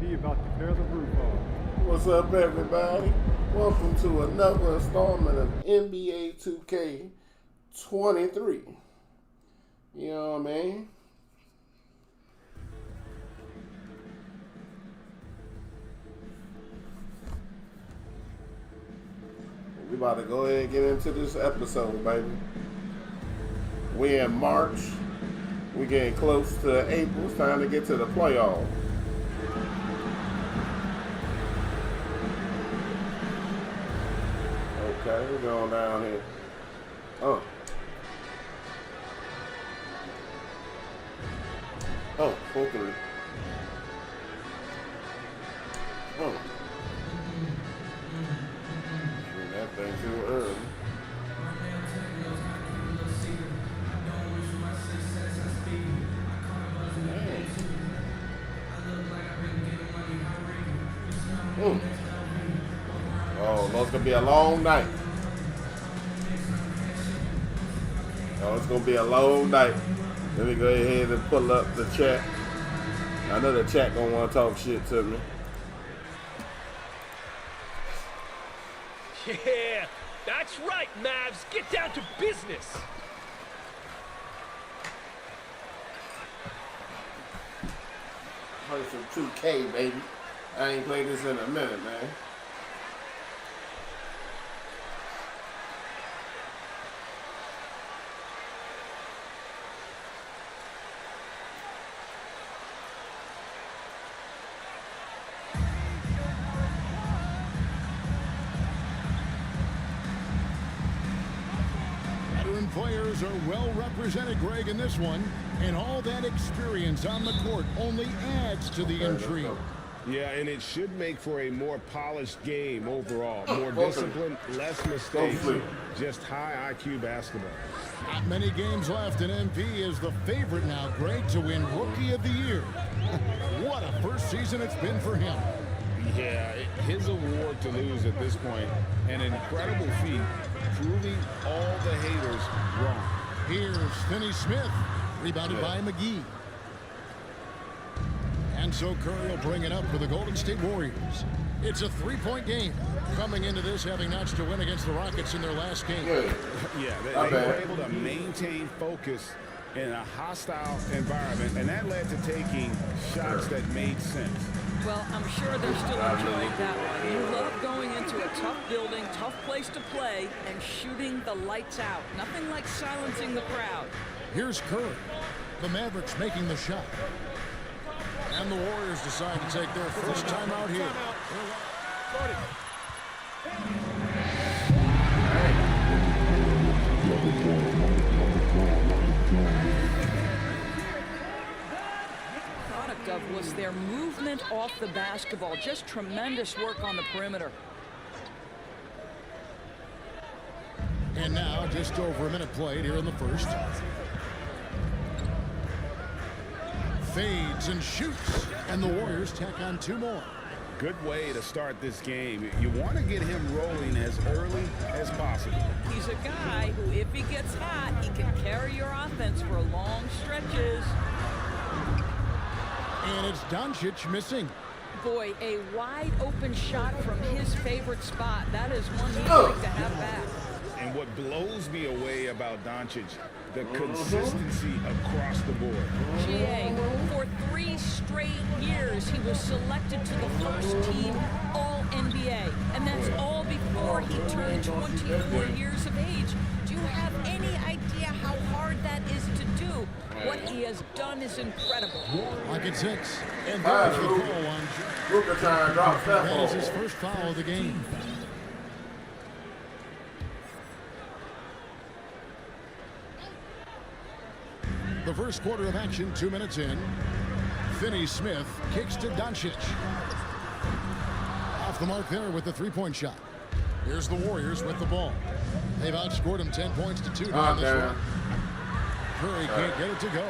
we about to tear the roof off. What's up, everybody? Welcome to another installment of NBA 2K23. You know what I mean? We about to go ahead and get into this episode, baby. We in March. We getting close to April. It's time to get to the playoffs. Okay, we're going down here. Oh, 4-3. Oh. Shoot that thing too early. Oh, it's gonna be a long night. Oh, it's gonna be a long night. Let me go ahead and pull up the chat. I know the chat gonna want to talk shit to me. Yeah, that's right, Mavs. Get down to business. Play some 2K, baby. I ain't played this in a minute, man. Players are well represented, Greg, in this one, and all that experience on the court only adds to the intrigue. Yeah, and it should make for a more polished game overall. More discipline, less mistakes, just high IQ basketball. Not many games left, and MP is the favorite now, Greg, to win Rookie of the Year. What a first season it's been for him. Yeah, his award to lose at this point, an incredible feat, proving all the haters wrong. Here's Finney Smith, rebounded by McGee. And so Curry will bring it up for the Golden State Warriors. It's a three-point game. Coming into this, having notched a win against the Rockets in their last game. Yeah, they were able to maintain focus in a hostile environment, and that led to taking shots that made sense. Well, I'm sure they're still enjoying that one. You love going into a tough building, tough place to play, and shooting the lights out. Nothing like silencing the crowd. Here's Curry. The Mavericks making the shot. And the Warriors decide to take their first time out here. Was their movement off the basketball. Just tremendous work on the perimeter. And now just over a minute played here in the first. Fades and shoots. And the Warriors tack on two more. Good way to start this game. You want to get him rolling as early as possible. He's a guy who, if he gets hot, he can carry your offense for long stretches. And it's Doncic missing. Boy, a wide open shot from his favorite spot. That is one he'd like to have back. And what blows me away about Doncic, the consistency across the board. GA, for 3 straight years, he was selected to the first team All-NBA. And that's all before he turned 24 years of age. Do you have any idea how hard that is to do? What he has done is incredible. Like it's 6. And there's the goal on Luka trying to drop that That is his first foul of the game. The first quarter of action, 2 minutes in. Finney Smith kicks to Doncic. Off the mark there with the three-point shot. Here's the Warriors with the ball. They've outscored him 10 points to 2 during this one. Curry can't get it to go.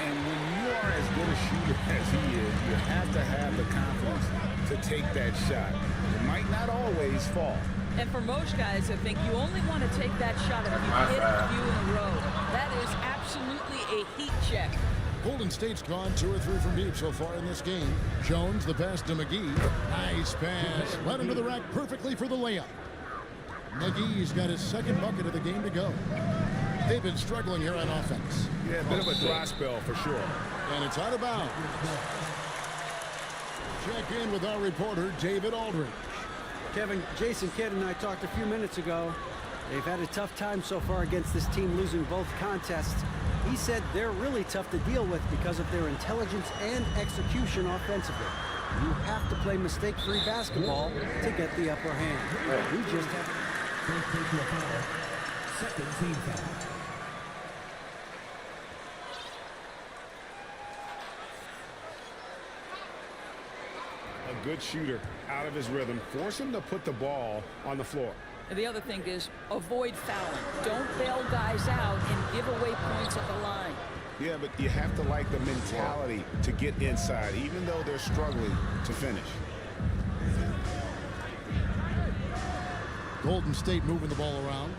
And when you are as good a shooter as he is, you have to have the confidence to take that shot. It might not always fall. And for most guys, I think you only want to take that shot if you hit a few in a row. That is absolutely a heat check. Golden State's gone 2 or 3 from deep so far in this game. Jones, the pass to McGee. Nice pass. Right into the rack perfectly for the layup. McGee's got his second bucket of the game to go. They've been struggling here on offense. Yeah, a bit of a dry spell for sure. And it's out of bounds. Check in with our reporter, David Aldridge. Kevin, Jason Kidd and I talked a few minutes ago. They've had a tough time so far against this team, losing both contests. He said they're really tough to deal with because of their intelligence and execution offensively. You have to play mistake-free basketball to get the upper hand. We just have... Second team foul. A good shooter out of his rhythm. Force him to put the ball on the floor. And the other thing is avoid fouling. Don't bail guys out and give away points at the line. Yeah, but you have to like the mentality to get inside, even though they're struggling to finish. Golden State moving the ball around.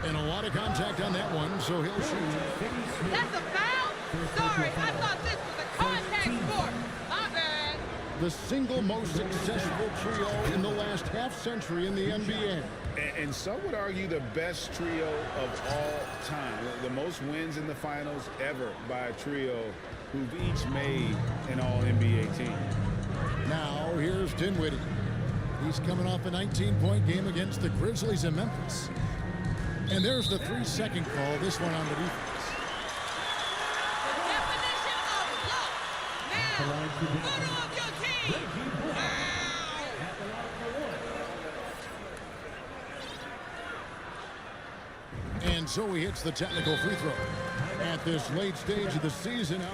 And a lot of contact on that one, so he'll shoot. That's a foul? Sorry, I thought this was a contact sport. My bad. The single most successful trio in the last half-century in the NBA. And some would argue the best trio of all time. The most wins in the finals ever by a trio who've each made an all-NBA team. Now, here's Dinwiddie. He's coming off a 19-point game against the Grizzlies in Memphis. And there's the 3-second call, this one on the defense. The definition of luck. Now, photo of your team. Wow. And so he hits the technical free throw. At this late stage of the season now.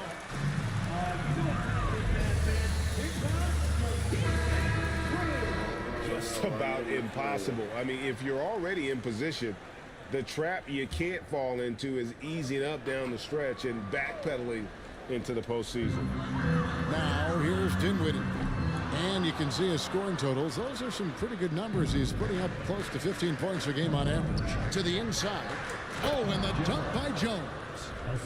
Just about impossible. I mean, if you're already in position, the trap you can't fall into is easing up down the stretch and backpedaling into the postseason. Now, here's Dinwiddie. And you can see his scoring totals. Those are some pretty good numbers. He's putting up close to 15 points a game on average. To the inside. Oh, and the dunk by Jones.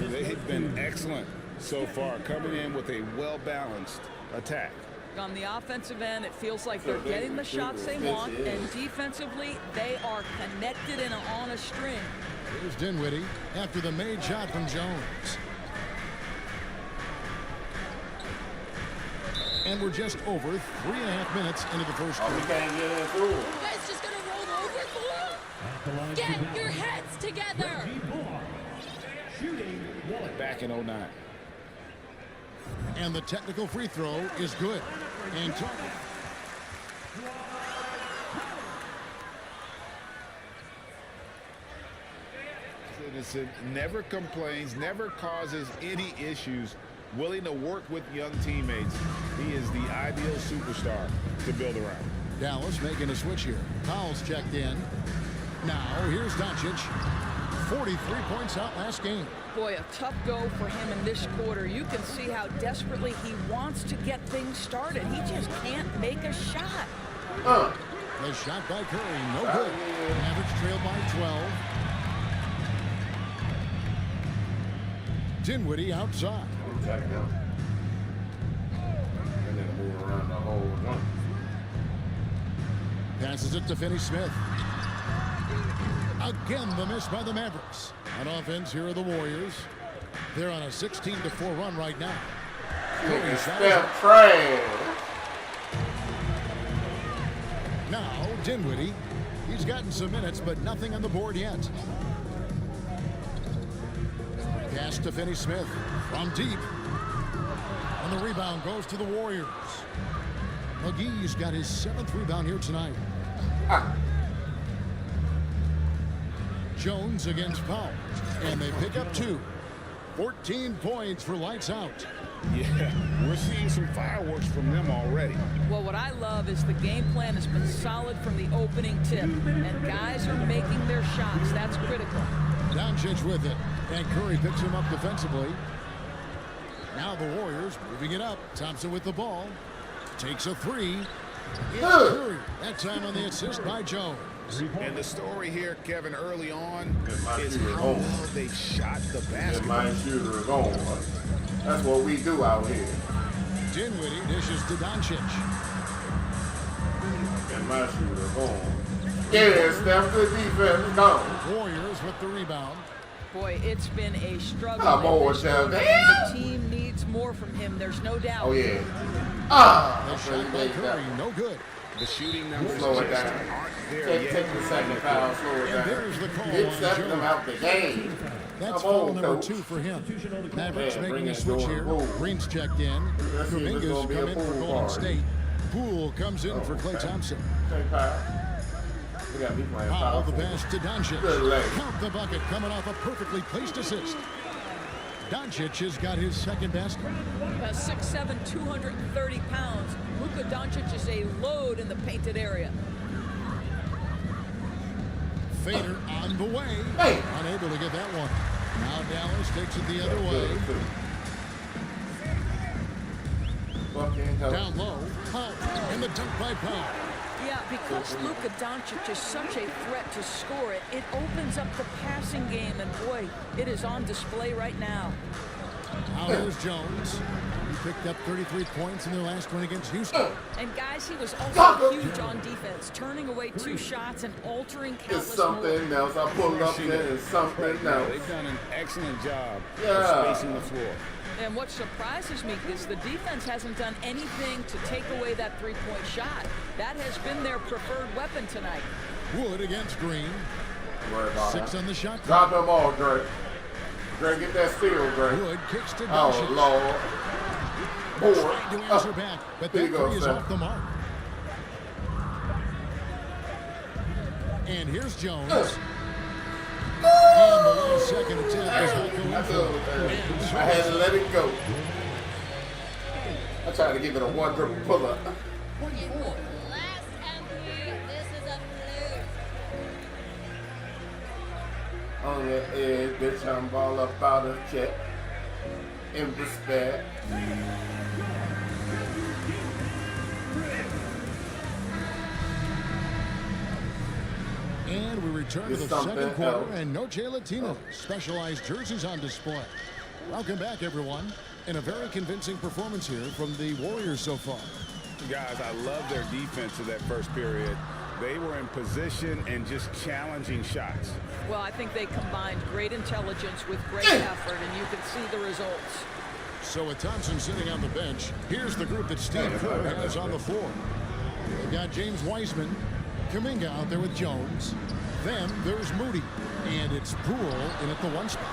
They have been excellent so far, coming in with a well-balanced attack. On the offensive end, it feels like they're getting the shots they want, and defensively, they are connected and on a string. Here's Dinwiddie after the made shot from Jones. And we're just over 3.5 minutes into the first quarter. We can't get in through. You guys just gonna roll over for it? Get your heads together. Back in 09. And the technical free throw is good. And Citizen never complains, never causes any issues, willing to work with young teammates. He is the ideal superstar to build around. Dallas making a switch here. Powell's checked in. Now, here's Doncic. 43 points out last game. Boy, a tough go for him in this quarter. You can see how desperately he wants to get things started. He just can't make a shot. The shot by Curry, no good. Average trail by 12. Dinwiddie outside. Check it out. And then move around the whole jump. Passes it to Finney-Smith. Again, the miss by the Mavericks. On offense, here are the Warriors. They're on a 16-4 run right now. Curry Steph Train. Now, Dinwiddie. He's gotten some minutes, but nothing on the board yet. Pass to Finney-Smith from deep. And the rebound goes to the Warriors. McGee's got his 7th rebound here tonight. Jones against Powell. And they pick up 2. 14 points for lights out. Yeah, we're seeing some fireworks from them already. Well, what I love is the game plan has been solid from the opening tip. And guys are making their shots. That's critical. Doncic with it. And Curry picks him up defensively. Now the Warriors moving it up. Thompson with the ball. Takes a 3. It's Curry. That time on the assist by Jones. And the story here, Kevin, early on my is shooter how home. well they shot the And basketball. my shooter is on. That's what we do out here. Dinwiddie dishes to Doncic. And my shooter is on. Yeah, Steph, good defense. Go. Warriors with the rebound. Boy, it's been a struggle. Come in on, this Jeff. game, and the team needs more from him. There's no doubt. Oh, yeah. The shot by Curry, no good. The shooting numbers Slow it just down. aren't there Take yet. the second foul, slow it And down. there's the call Get on Steph them Jones. out the game. That's Come foul on, number coach. 2 for him. Mavericks Yeah, bring making a it, switch Jordan. here. Poole. Green's checked in. Let's see if it's Kuminga's gonna be a come in for Poole Golden party. State. Poole comes in for Klay okay. Thompson. Take foul. We got me playing Powell, foul. the pass to Doncic. Good leg. Count the bucket coming off a perfectly placed assist. Doncic has got his second basket. 6'7", 230 pounds. Luka Doncic is a load in the painted area. Fader on the way. Hey. Unable to get that one. Now Dallas takes it the other way. Down low. Powell. And the dunk by Powell. Yeah, because Luka Doncic is such a threat to score it, it opens up the passing game, and boy, it is on display right now. Now here's Jones. He picked up 33 points in their last one against Houston. And guys, he was also huge on defense, turning away 2 shots and altering It's countless something more. else. I pulled up there and something else. They've done an excellent job Yeah. of spacing the floor. And what surprises me is the defense hasn't done anything to take away that 3-point shot. That has been their preferred weapon tonight. Wood against Green. Worry about 6 that. on the shot Drop clock. them all, Dre. Dre, get that steal, Dre. Wood kicks to Oh, Doncic. Lord. Trying to answer back, but Here that you go, three is Sam. off the mark. And here's Jones. And the last second attempt is not going That's for. I had to let it go. I tried to give it a one dribble pull up. Last MP, this is a blue. On the edge, bitch, I'm all about a check. In respect. And we return to It's the something second quarter, else. and Noche Latino specialized jerseys on display. Welcome back, everyone. And a very convincing performance here from the Warriors so far. Guys, I love their defense of that first period. They were in position and just challenging shots. Well, I think they combined great intelligence with great effort, and you can see the results. So with Thompson sitting on the bench, here's the group that Steve Kerr has on the floor. They've got James Wiseman, Kuminga out there with Jones. Then there's Moody, and it's Poole in at the 1 spot.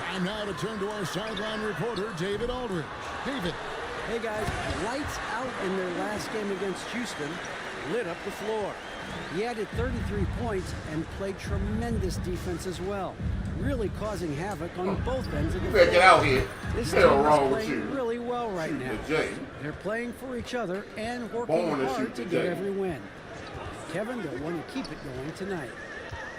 Time now to turn to our sideline reporter, David Aldridge. David. Hey guys, lights out in their last game against Houston, lit up the floor. He added 33 points and played tremendous defense as well, really causing havoc on both ends of the You better floor. get out here. This Hell team is wrong with playing you. really well right now. The J. They're playing for each other and working Born to hard shoot to the get J. every win. Kevin, they'll want to keep it going tonight.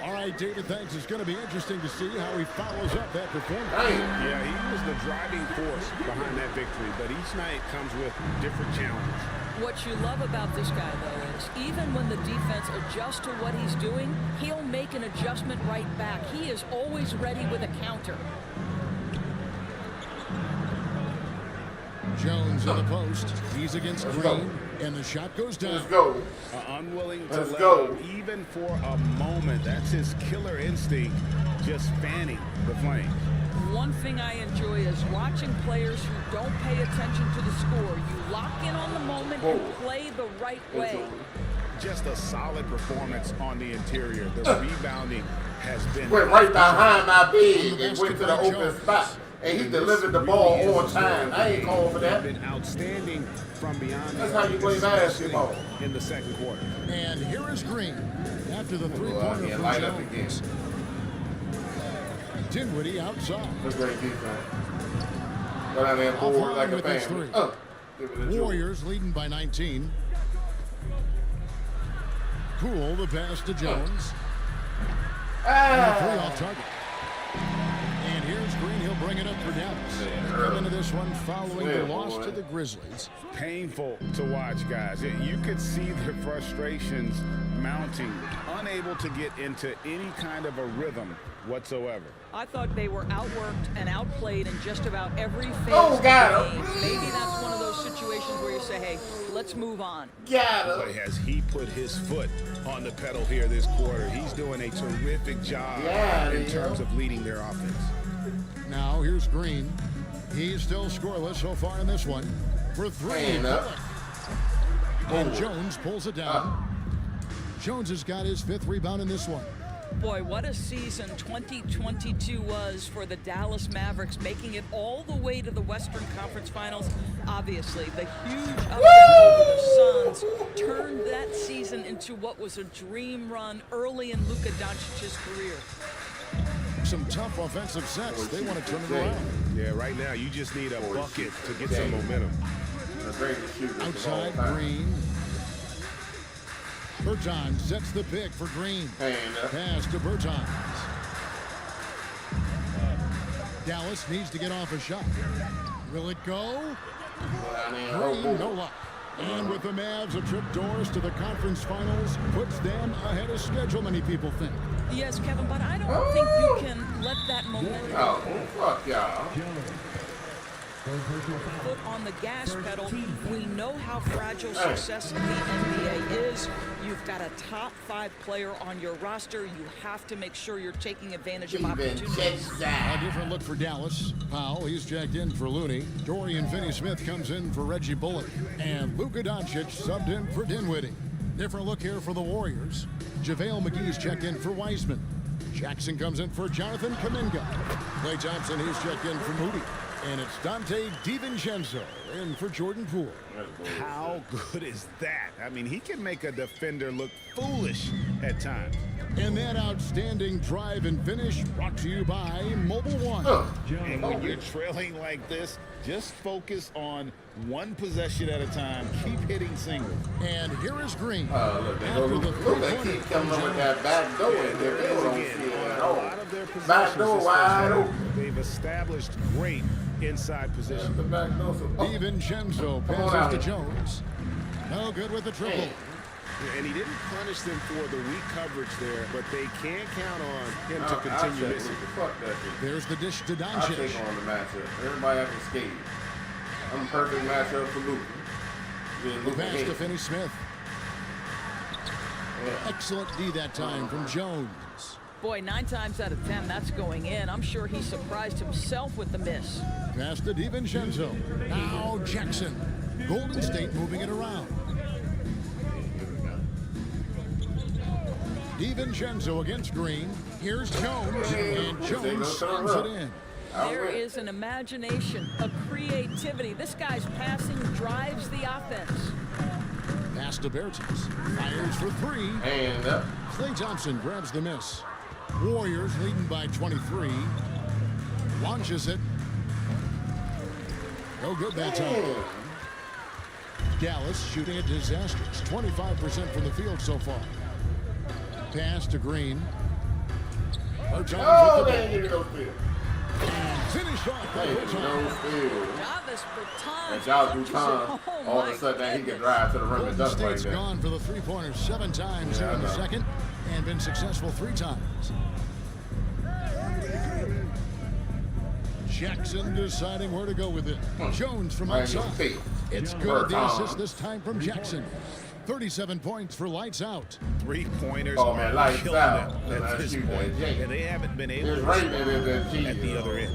All right, David, thanks. It's going to be interesting to see how he follows up that performance. Damn. Yeah, he was the driving force behind that victory, but each night comes with different challenges. What you love about this guy, though, is even when the defense adjusts to what he's doing, he'll make an adjustment right back. He is always ready with a counter. Jones in the post. He's against Let's Green, go. and the shot goes down. Let's go. Unwilling to Let's let go. up even for a moment. That's his killer instinct, just fanning the flames. One thing I enjoy is watching players who don't pay attention to the score. You lock in on the moment and Whoa. play the right way. Just a solid performance on the interior. The rebounding has been Went right behind my big and Basket went to by the open Jones. spot. And he delivered the ball on time. I ain't calling for that. Been outstanding from beyond the That's how you play arc, basketball. especially in the second quarter. And here is Green after the three-pointer Yeah, from light up again. Jones. Dinwiddie outside. That's great defense. Go down there and Off forward line like a with this family. three. Give it a jewel. Warriors leading by 19. Poole, the pass to Jones. And a three off target. And here's Green. He'll bring it up for Dallas. They're coming this one following the loss to the Grizzlies. Painful to watch, guys. You could see their frustrations mounting, unable to get into any kind of a rhythm whatsoever. I thought they were outworked and outplayed in just about every phase Oh, of the got game. him. Maybe that's one of those situations where you say, hey, let's move on. Got Boy, has he put his foot on the pedal here this quarter. He's doing a terrific job in terms of leading their offense. Now here's Green. He's still scoreless so far in this one. For three, and Jones pulls it down. Jones has got his 5th rebound in this one. Boy, what a season 2022 was for the Dallas Mavericks, making it all the way to the Western Conference Finals. Obviously, the huge upset over the Suns turned that season into what was a dream run early in Luka Doncic's career. Some tough offensive sets. They want to turn it around. Yeah, right now you just need a bucket to get some momentum. Outside, Green. Bertans sets the pick for Green. Pass to Bertans. Dallas needs to get off a shot. Will it go? Green, no luck. And with the Mavs, a trip doors to the conference finals puts them ahead of schedule, many people think. Yes, Kevin, but I don't think you can let that momentum fuck y'all. foot on the gas pedal. We know how fragile success in the NBA is. You've got a top 5 player on your roster. You have to make sure you're taking advantage of opportunities. A different look for Dallas. Powell, he's checked in for Looney. Dorian Finney-Smith comes in for Reggie Bullock. And Luka Doncic subbed in for Dinwiddie. Different look here for the Warriors. JaVale McGee's checked in for Wiseman. Jackson comes in for Jonathan Kuminga. Klay Thompson, he's checked in for Moody. And it's Dante DiVincenzo in for Jordan Poole. How good is that? I mean, he can make a defender look foolish at times. And that outstanding drive and finish brought to you by Mobile One. And when you're trailing like this, just focus on one possession at a time. Keep hitting singles. And here is Green. Look, they keep coming up with that back door. A lot of their possessions Back door wide open. they've established great inside position. The back door. DiVincenzo passes to Jones. No good with the triple. And he didn't punish them for the weak coverage there, but they can't count on him to continue missing. Fuck that shit. There's the dish to I Doncic. take on the matchup. Everybody have to skate. I'm a perfect matchup for Luka. The pass to Finney-Smith. Excellent D that time from Jones. Boy, 9 times out of 10, that's going in. I'm sure he surprised himself with the miss. Pass to DiVincenzo. Now Jackson. Golden State moving it around. DiVincenzo against Green. Here's Jones. And Jones slams it in. There is an imagination, a creativity. This guy's passing drives the offense. Pass to Bertans. Fires for 3. And up. Klay Thompson grabs the miss. Warriors leading by 23. Launches it. No good that time. Dallas shooting a disastrous 25% from the field so far. Pass to Green. Bertans with the give me no field. finish off by No Bertans. field. Jarvis Bertans. And Josh Butan, Oh, all of my a sudden he goodness. can drive to the rim and Golden dunk right State's there. gone for the three-pointers 7 times here Yeah, in the I know. second and been successful 3 times. Jackson deciding where to go with it. Jones from Right in your outside. face. It's good. The Bertans. assist this time from Jackson. 37 points for lights out. 3-pointers Oh, man, are lights killing out. them at Let's this shoot point. that Jake. And they haven't been able It's to right respond there, that G, at the other end.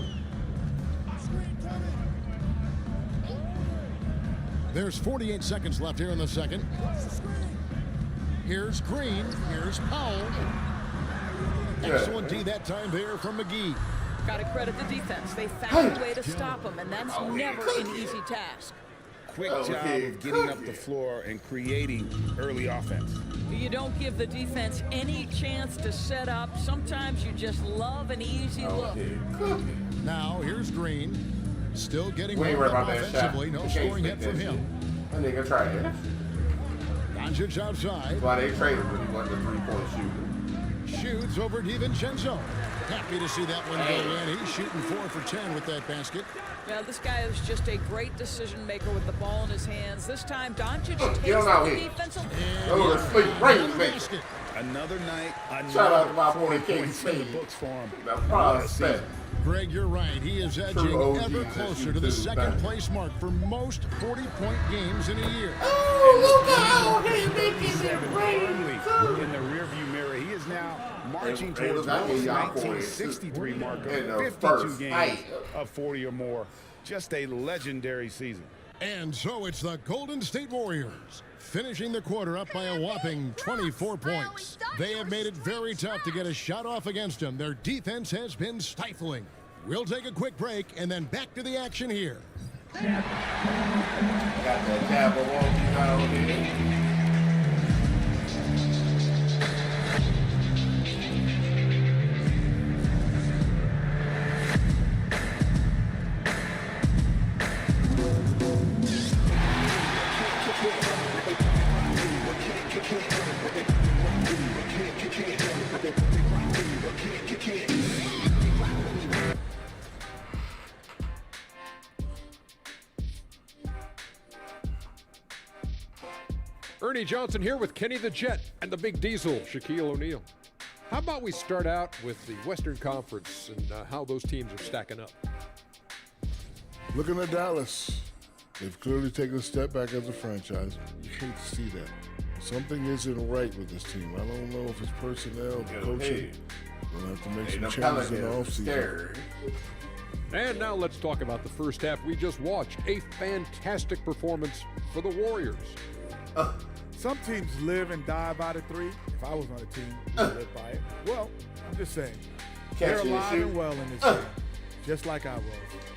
There's 48 seconds left here in the second. Here's Green. Here's Powell. Excellent D that time there from McGee. Got to credit the defense. They found a way to stop him, and that's never an easy task. Quick job of getting up the floor and creating early offense. You don't give the defense any chance to set up. Sometimes you just love an easy look. Now here's Green. Still getting We ain't warmed worried up about that shot. offensively. No You can't scoring stick hit from that him. shit. That nigga tried it. Doncic outside. That's why they traded when he wasn't a three-point shooter. Shoots over DiVincenzo. Happy to see that one go in. He's shooting 4 for 10 with that basket. Yeah, this guy is just a great decision maker with the ball in his hands. This time, Doncic takes get him out the here. defensive. Go to sleep. Rain Basket. Another night, Shout out to my another boy 40 King points in the Steve. books for him. The What a prospect. season. Greg, you're right. He is edging OGs ever that closer shoot to the too, second man. place mark for most 40-point games in a year. Oh, look out! He's making it rain. Firmly in the rearview mirror. He is now marching Hey, towards look, I Will's gave y'all 1963 mark of in the 52 first games fight. of 40 or more. Just a legendary season. And so it's the Golden State Warriors, finishing the quarter up by a whopping 24 points. They have made it very tough to get a shot off against them. Their defense has been stifling. We'll take a quick break and then back to the action here. Got that Jabberwocky down here. Ernie Johnson here with Kenny the Jet and the Big Diesel, Shaquille O'Neal. How about we start out with the Western Conference and how those teams are stacking up? Looking at Dallas, they've clearly taken a step back as a franchise. You hate to see that. Something isn't right with this team. I don't know if it's personnel, coaching. We'll have to make some changes in the offseason. And now let's talk about the first half we just watched. A fantastic performance for the Warriors. Some teams live and die by the three. If I was on a team, we'd live by it. Well, I'm just saying. They're alive and well in this game, just like I was.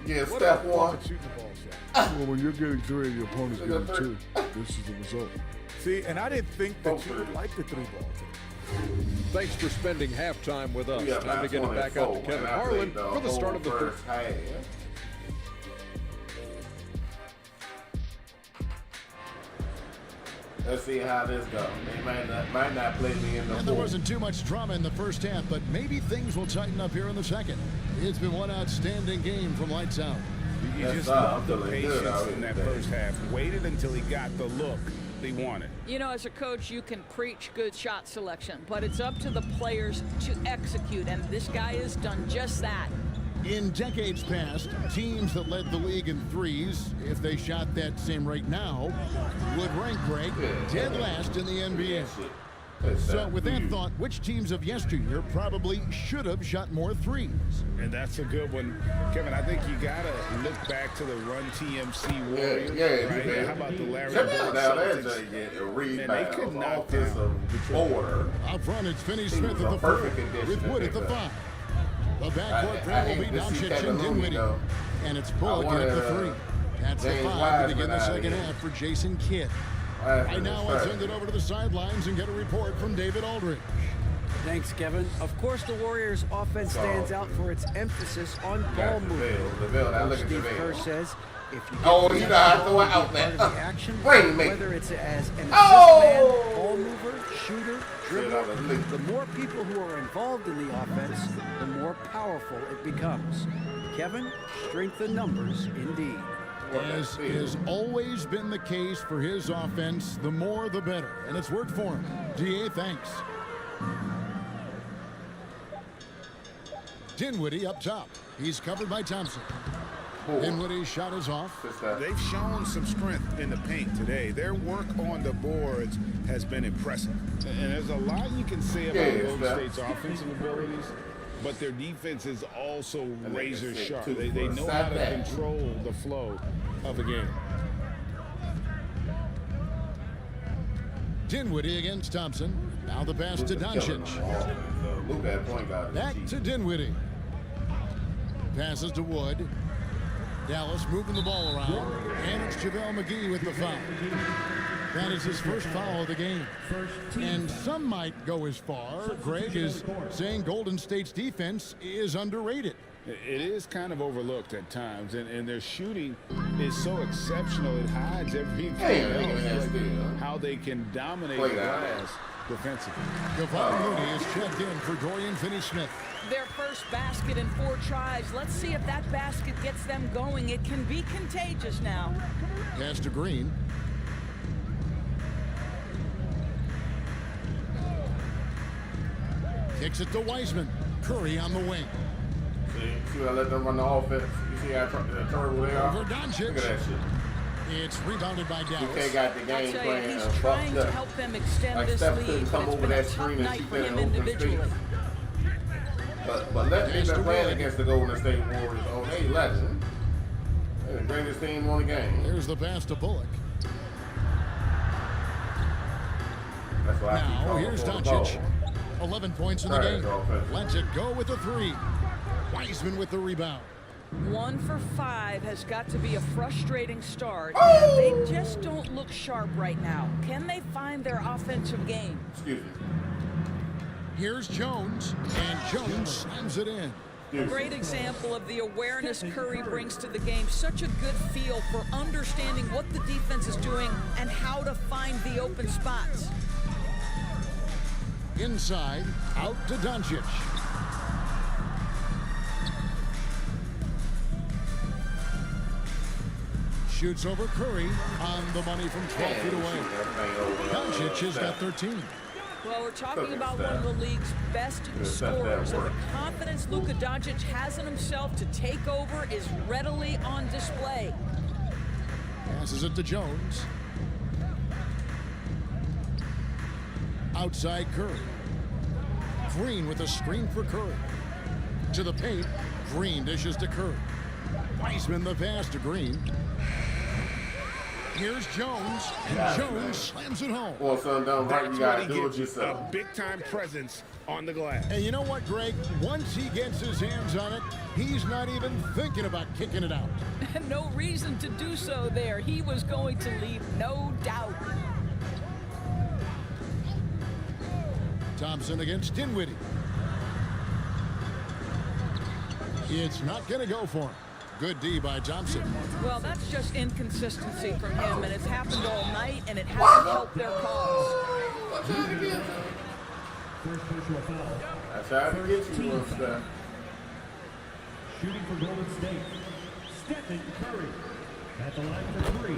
Yeah, What step a one. shooting the ball shot. Well, when you're getting 3 and your opponent's getting 2, this is the result. See, and I didn't think that you would like the 3-ball team. Thanks for spending halftime with us. We got Time to get it back out to 24, Kevin and I Harlan played for the start whole of the third. first half. Let's see how this goes. They might not play me in the And there fourth. wasn't too much drama in the first half, but maybe things will tighten up here in the second. It's been one outstanding game from lights out. You Yes, just sir. love the I'm feeling good out patience here in that today. first half. Waited until he got the look they wanted. You know, as a coach, you can preach good shot selection, but it's up to the players to execute, and this guy has done just that. In decades past, teams that led the league in threes, if they shot that same rate now, would rank Greg dead last in the NBA. So with that thought, which teams of yesteryear probably should have shot more threes? And that's a good one. Kevin, I think you got to look back to the Run TMC Warriors. Right? Yeah. How about the Larry Check Bird out now, that's Celtics? a Man, rebound, they could knock offensive order. Up front, it's Finney He Smith was at a the 4, perfect addition with to Wood at the pick 5. up. The backcourt I pair will be hate to see Doncic Kevin and Looney, Dinwiddie. though. And it's I Bullock at wanted, the 3. That's the James 5 to Wiseman begin the out second here. half for Jason Kidd. Right now, I'll send it over to the sidelines and get a report from David Aldridge. Thanks, Kevin. Of course, the Warriors' offense stands out for its emphasis on ball movement. The bill. Now look at the Steve bill. Kerr says, if you get Oh, possession you know how to of the throw ball, it out be there. part of the action, Wait, mate. whether it's as an assist Oh! man, ball mover, shooter, Shit, I was dribbler, leaking. the more people who are involved in the offense, the more powerful it becomes. Kevin, strength in numbers, indeed. As has always been the case for his offense, the more the better. And it's worked for him. DA, thanks. Dinwiddie up top. He's covered by Thompson. Dinwiddie's shot is off. They've shown some strength in the paint today. Their work on the boards has been impressive. And there's a lot you can say about Golden State's offensive abilities, but their defense is also razor sharp. They know how to control the flow of a game. Dinwiddie against Thompson. Now the pass to Doncic. Back to Dinwiddie. Passes to Wood. Dallas moving the ball around. And it's JaVale McGee with the foul. That is his first foul of the game. And some might go as far, Greg, is saying Golden State's defense is underrated. It is kind of overlooked at times, and their shooting is so exceptional it hides everything else, like how they can dominate the glass defensively. Kevon Looney is checked in for Dorian Finney-Smith. Their first basket in 4 tries. Let's see if that basket gets them going. It can be contagious now. Pass to Green. Kicks it to Wiseman. Curry on the wing. See I let them run the offense. You see how terrible they are? Over Doncic. Look at that shit. It's rebounded by Dallas. DK got the game playing he's trying to help them extend like this Steph lead, couldn't come but over it's that been a tough screen and night she for been him in open individually. space. But let me been playing against the Golden State Warriors on a legend. They're the greatest team on the game. Here's the pass to Bullock. That's why I keep Now calling here's for the Doncic. ball. 11 points in the game. Lets it go with the 3. Wiseman with the rebound. 1 for 5 has got to be a frustrating start. And they just don't look sharp right now. Can they find their offensive game? Excuse me. Here's Jones, and Jones slams it in. A great example of the awareness Curry brings to the game. Such a good feel for understanding what the defense is doing and how to find the open spots. Inside, out to Doncic. Shoots over Curry on the money from 12 feet away. Doncic has got 13. Well, we're talking about one of the league's best scorers, and the confidence Luka Doncic has in himself to take over is readily on display. Passes it to Jones. Outside Curry. Green with a screen for Curry. To the paint, Green dishes to Curry. Wiseman the pass to Green. Here's Jones, and Jones slams it home. Well, son, don't right, you gotta do it yourself. A big-time presence on the glass. And you know what, Greg? Once he gets his hands on it, he's not even thinking about kicking it out. No reason to do so there. He was going to leave, no doubt. Thompson against Dinwiddie. It's not going to go for him. Good D by Thompson. Well, that's just inconsistency from him, and it's happened all night, and it hasn't helped their cause. I tried to get you one stuff. Shooting for Golden State, Stephen Curry at the line for 3.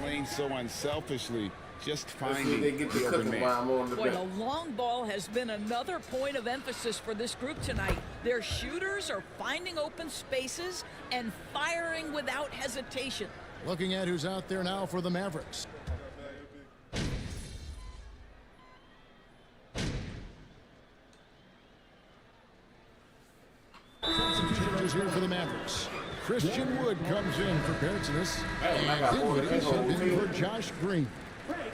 Playing so unselfishly, just See, finding they get the open cooking man. while I'm on the Boy, bench. the long ball has been another point of emphasis for this group tonight. Their shooters are finding open spaces and firing without hesitation. Looking at who's out there now for the Mavericks. Changes here for the Mavericks. Christian Wood comes in for Bertzinus, and Dinwiddie sent in for Josh Green.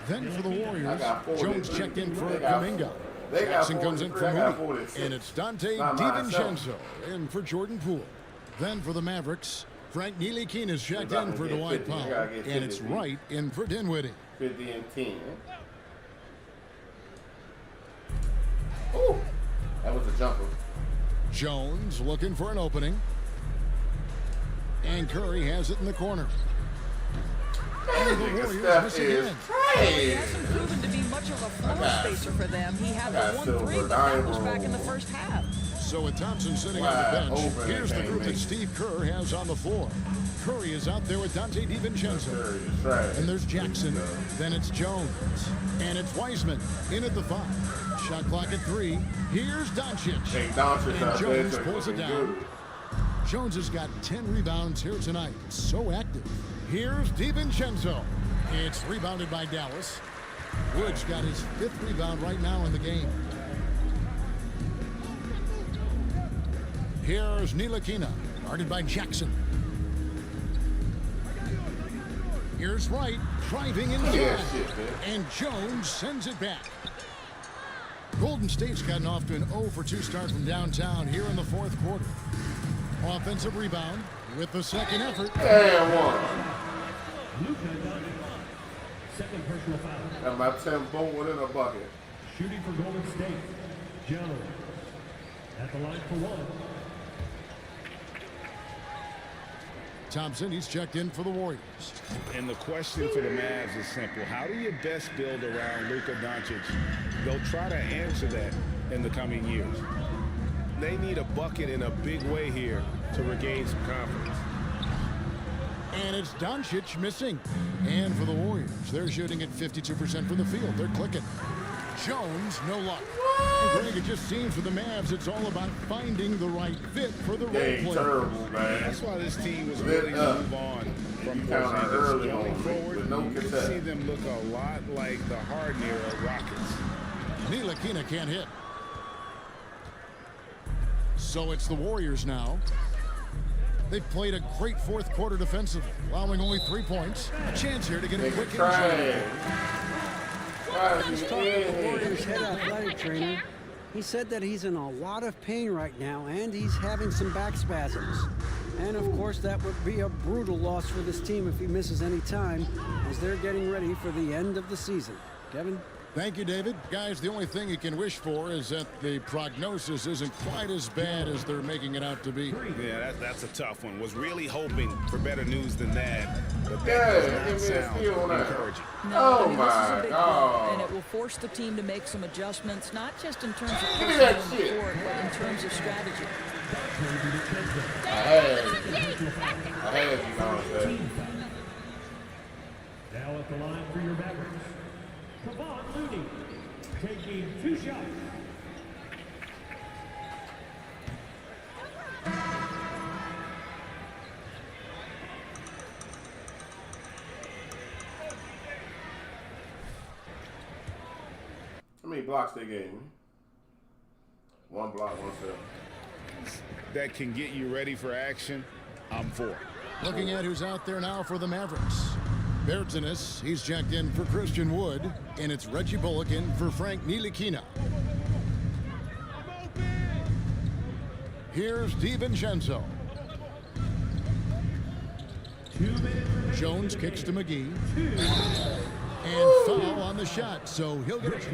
Then for the Warriors, Jones checked in for Kuminga. Jackson comes in for Moody, and it's Dante DiVincenzo in for Jordan Poole. Then for the Mavericks, Frank Ntilikina checked in for Dwight Powell, and it's Wright in for Dinwiddie. 50 and 10. Ooh, that was a jumper. Jones looking for an opening. And Curry has it in the corner. And the Warriors miss again. He hasn't proven to be much of a floor spacer for them. He had the 1-3, but that was back in the first half. So with Thompson sitting on the bench, here's the group that Steve Kerr has on the floor. Curry is out there with Dante DiVincenzo. And there's Jackson. Then it's Jones. And it's Wiseman in at the 5. Shot clock at 3. Here's Doncic. And Jones pulls it down. Jones has got 10 rebounds here tonight. So active. Here's DiVincenzo. It's rebounded by Dallas. Wood's got his 5th rebound right now in the game. Here's Ntilikina, guarded by Jackson. Here's Wright, driving inside. And Jones sends it back. Golden State's gotten off to an 0 for 2 start from downtown here in the 4th quarter. Offensive rebound with the second effort. And one. Second personal foul. And my 10 bowl in a bucket. Shooting for Golden State, Jones at the line for 1. Thompson, he's checked in for the Warriors. And the question for the Mavs is simple. How do you best build around Luka Doncic? They'll try to answer that in the coming years. They need a bucket in a big way here to regain some confidence. And it's Doncic missing. And for the Warriors, they're shooting at 52% from the field. They're clicking. Jones, no luck. And Greg, it just seems for the Mavs, it's all about finding the right fit for the role player. Terrible, man. That's why this team was ready to move on from Porzingis. Going forward, you can see them look a lot like the Harden era Rockets. Ntilikina can't hit. So it's the Warriors now. They've played a great fourth quarter defensively, allowing only 3 points. A chance here to get a quick injury. Let's talk to the Warriors head athletic trainer. He said that he's in a lot of pain right now, and he's having some back spasms. And, of course, that would be a brutal loss for this team if he misses any time, as they're getting ready for the end of the season. Kevin? Thank you, David. Guys, the only thing you can wish for is that the prognosis isn't quite as bad as they're making it out to be. Yeah, that's a tough one. Was really hoping for better news than that. But that does not sound encouraging. No, this is a big blow, and it will force the team to make some adjustments, not just in terms of personnel on the court, but in terms of strategy. Now at the line for your Mavericks, Kevon Looney, taking 2 shots. How many blocks they gave me? 1 block, 1 step. That can get you ready for action, I'm for. Looking at who's out there now for the Mavericks. Bertzinus, he's checked in for Christian Wood, and it's Reggie Bullock in for Frank Ntilikina. Here's DiVincenzo. Jones kicks to McGee. And foul on the shot, so he'll get it.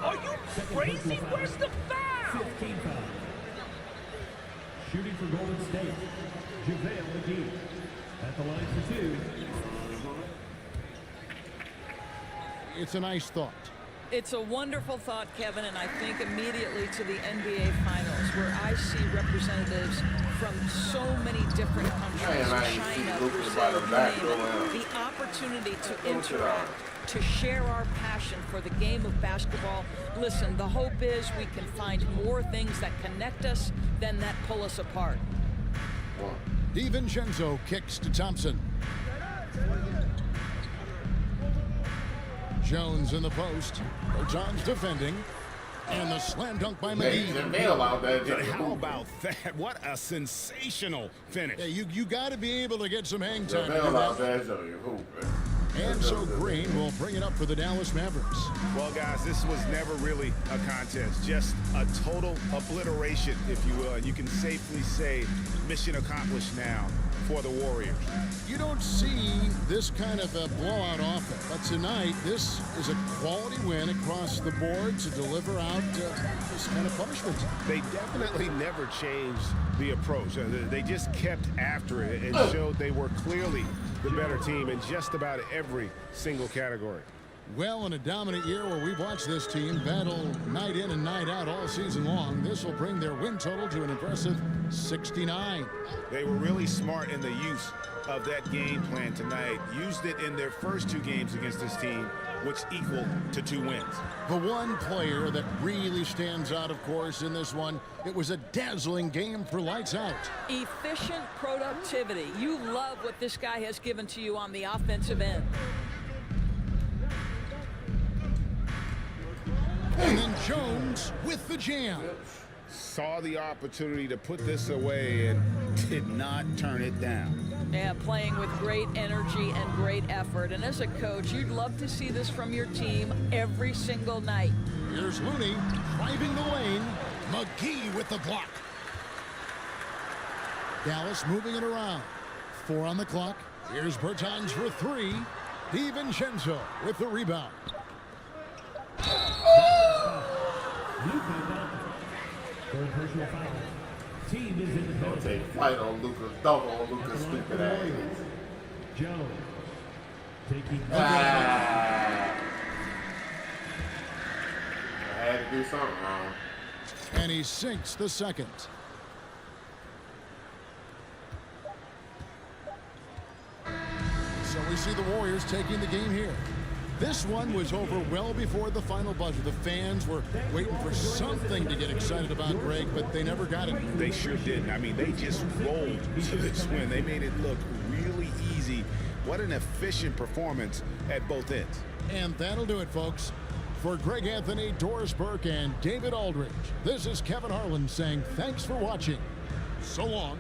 Are you crazy? Where's the foul? 15 foul. Shooting for Golden State, JaVale McGee. At the line for 2. It's a nice thought. It's a wonderful thought, Kevin, and I think immediately to the NBA Finals, where I see representatives from so many different countries, China, Brazil, the opportunity to interact, to share our passion for the game of basketball. Listen, the hope is we can find more things that connect us than that pull us apart. DiVincenzo kicks to Thompson. Jones in the post. John's defending. And the slam dunk by McGee. How about that? What a sensational finish. Yeah, you got to be able to get some hang time. And so Green will bring it up for the Dallas Mavericks. Well, guys, this was never really a contest. Just a total obliteration, if you will. And you can safely say mission accomplished now for the Warriors. You don't see this kind of a blowout often, but tonight this is a quality win across the board to deliver out this kind of punishment. They definitely never changed the approach. They just kept after it and showed they were clearly the better team in just about every single category. Well, in a dominant year where we've watched this team battle night in and night out all season long, this will bring their win total to an impressive 69. They were really smart in the use of that game plan tonight. Used it in their first 2 games against this team, which equaled to 2 wins. The one player that really stands out, of course, in this one, it was a dazzling game for lights out. Efficient productivity. You love what this guy has given to you on the offensive end. And then Jones with the jam. Saw the opportunity to put this away and did not turn it down. Yeah, playing with great energy and great effort. And as a coach, you'd love to see this from your team every single night. Here's Looney driving the lane. McGee with the block. Dallas moving it around. 4 on the clock. Here's Bertans for 3. DiVincenzo with the rebound. Third personal foul. Team is in the Don't take flight on Luka's dunk on Luka's stupid ass. Jones taking. I had to do something wrong. And he sinks the second. So we see the Warriors taking the game here. This one was over well before the final buzzer. The fans were waiting for something to get excited about, Greg, but they never got it. They sure didn't. I mean, they just rolled to this win. They made it look really easy. What an efficient performance at both ends. And that'll do it, folks. For Greg Anthony, Doris Burke, and David Aldridge, this is Kevin Harlan saying thanks for watching. So long.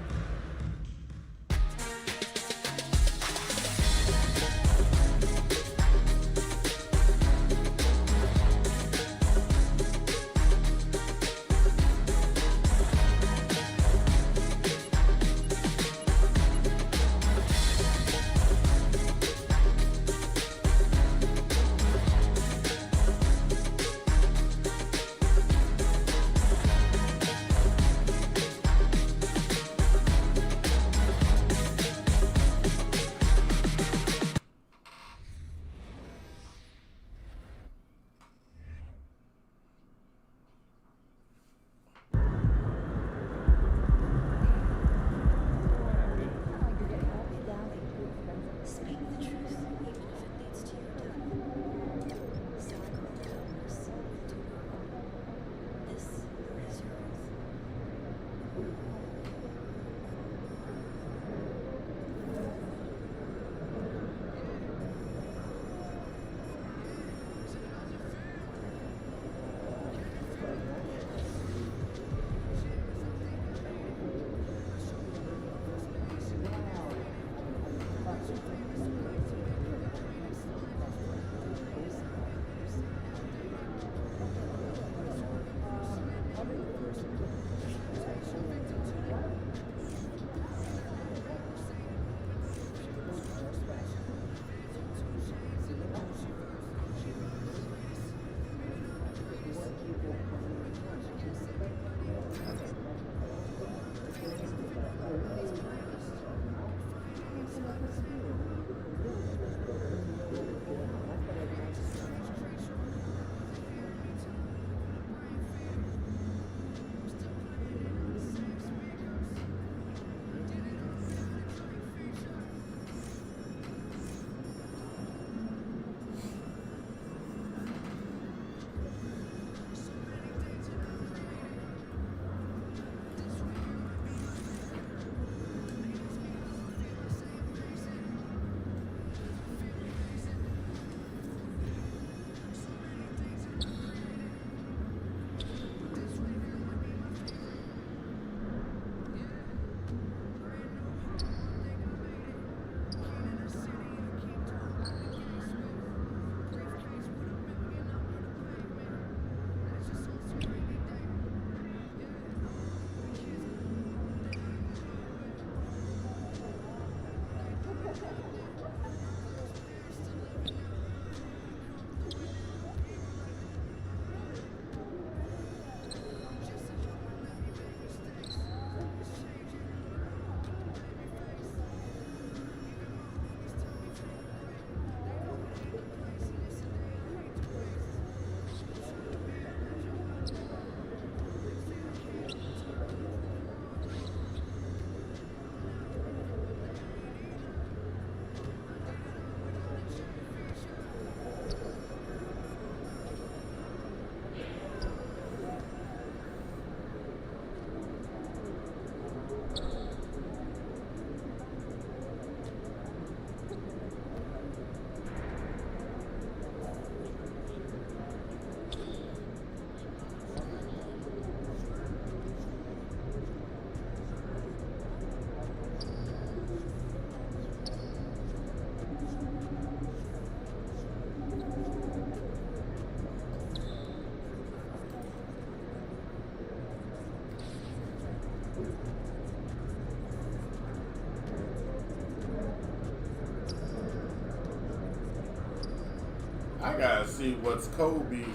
I gotta see what's Kobe's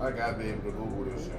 I gotta be able to Google this shit.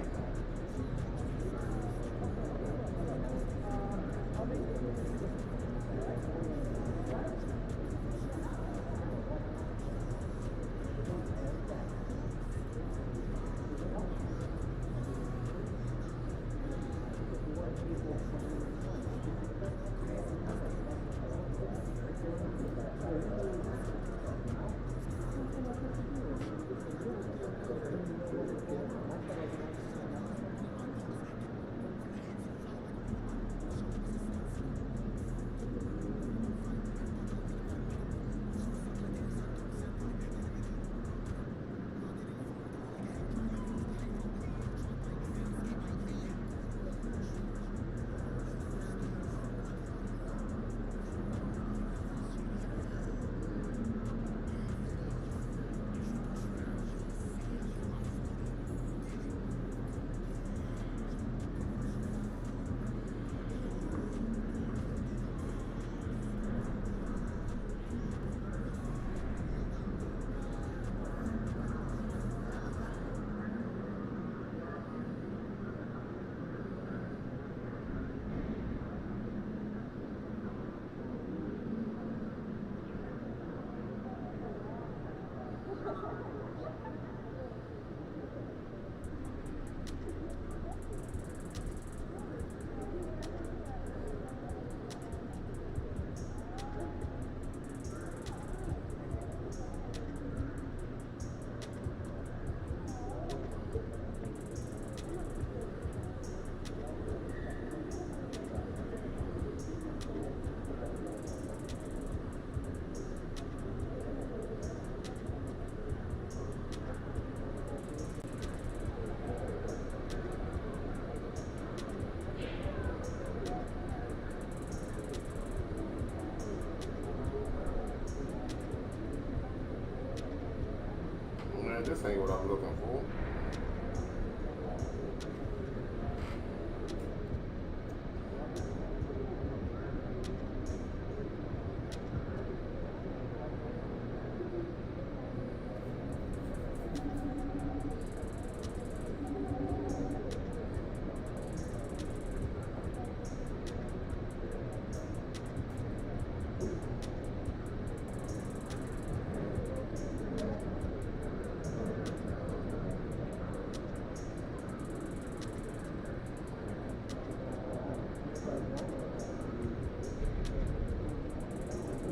man, this ain't what I'm looking for.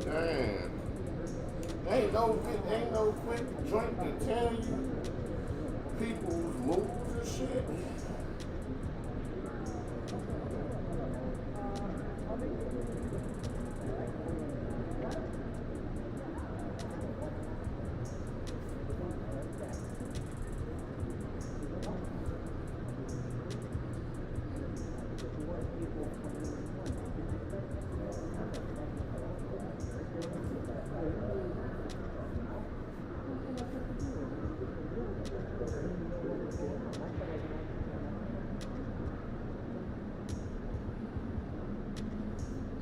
Damn. Ain't no quick joint to tell you people's moves and shit.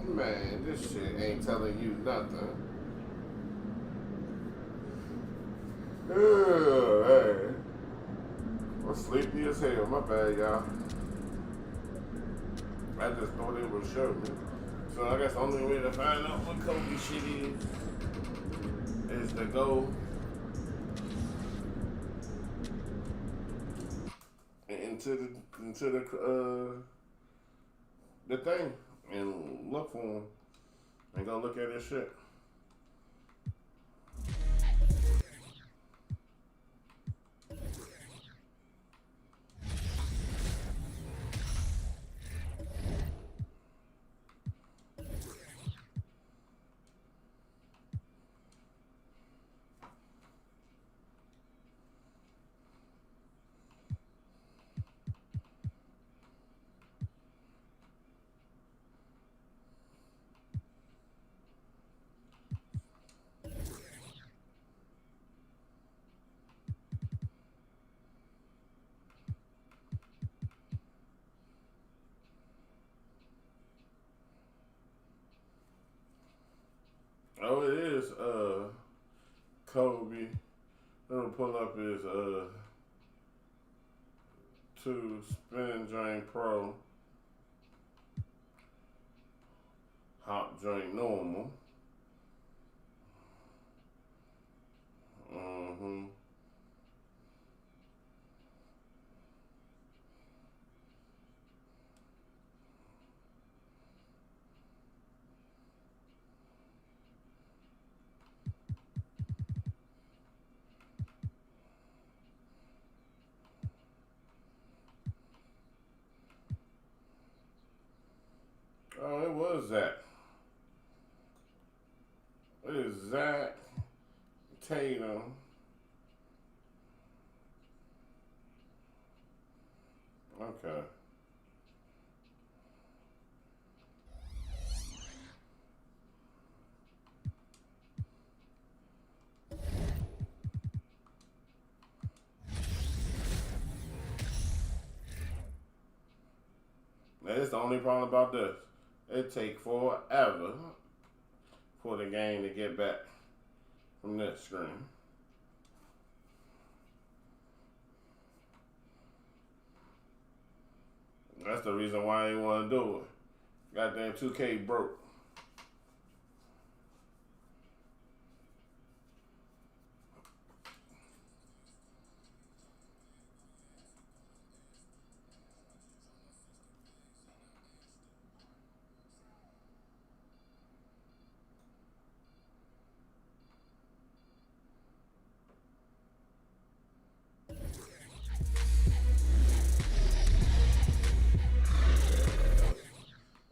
Man, this shit ain't telling you nothing. Hey. I'm sleepy as hell. My bad, y'all. I just thought it would show me. So I guess the only way to find out what Kobe shit is to go into the thing and look for him and go look at his shit. Oh, it is Kobe. It'll pull up his 2 spin joint pro, hop joint normal. Oh, it was that. It is Zach Tatum. Okay. That's the only problem about this. It take forever for the game to get back from this screen. That's the reason why I didn't want to do it. Goddamn 2K broke.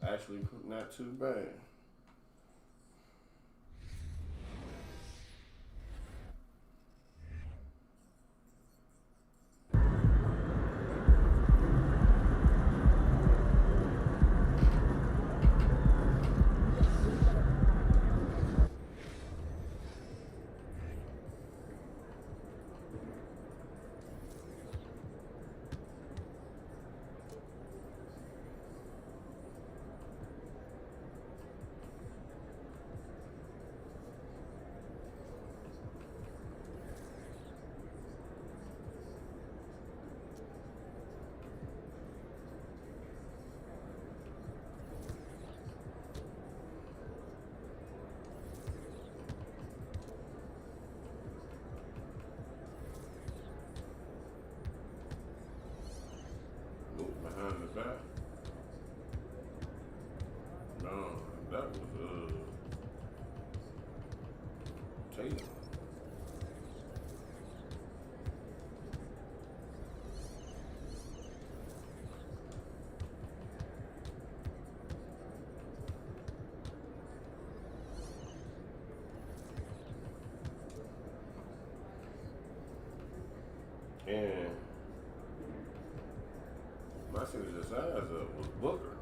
Actually, not too bad. And my signature size was Booker.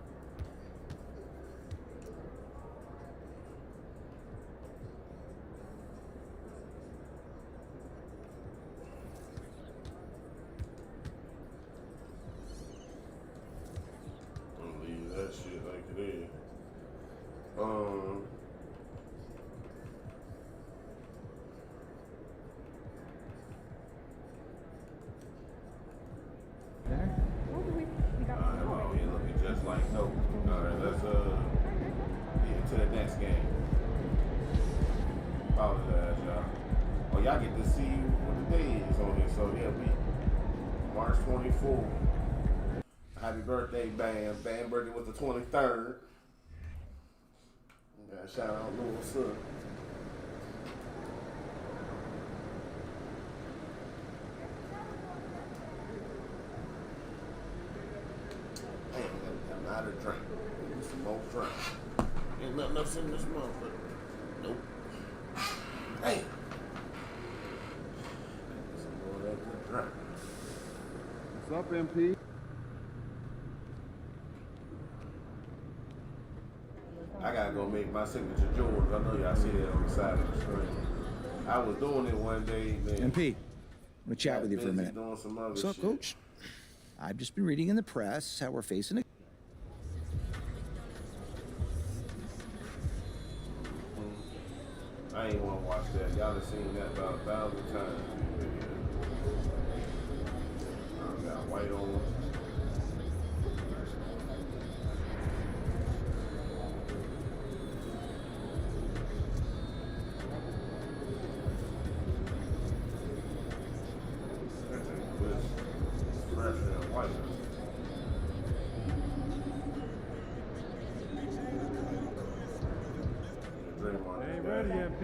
I'm gonna leave that shit like it is. Oh, he looking just like Nope. Alright, let's get to the next game. Apologize, y'all. Oh, y'all get to see what the day is on here. So yeah, we March 24th. Happy birthday, Bam. Bam birthday was the 23rd. Gotta shout out little son. I'm out of drink. Give me some more drink. Ain't nothing else in this motherfucker. Nope. Hey. Some more of that good drink. What's up, MP? I gotta go make my signature George. I know y'all see that on the side of the screen. I was doing it one day, man. MP, I'm gonna chat with you for a minute. Doing some other What's up, shit. Coach? I've just been reading in the press how we're facing a I ain't wanna watch that. Y'all have seen that about 1,000 times. I got white on. Fresh and white. Ain't ready, MP.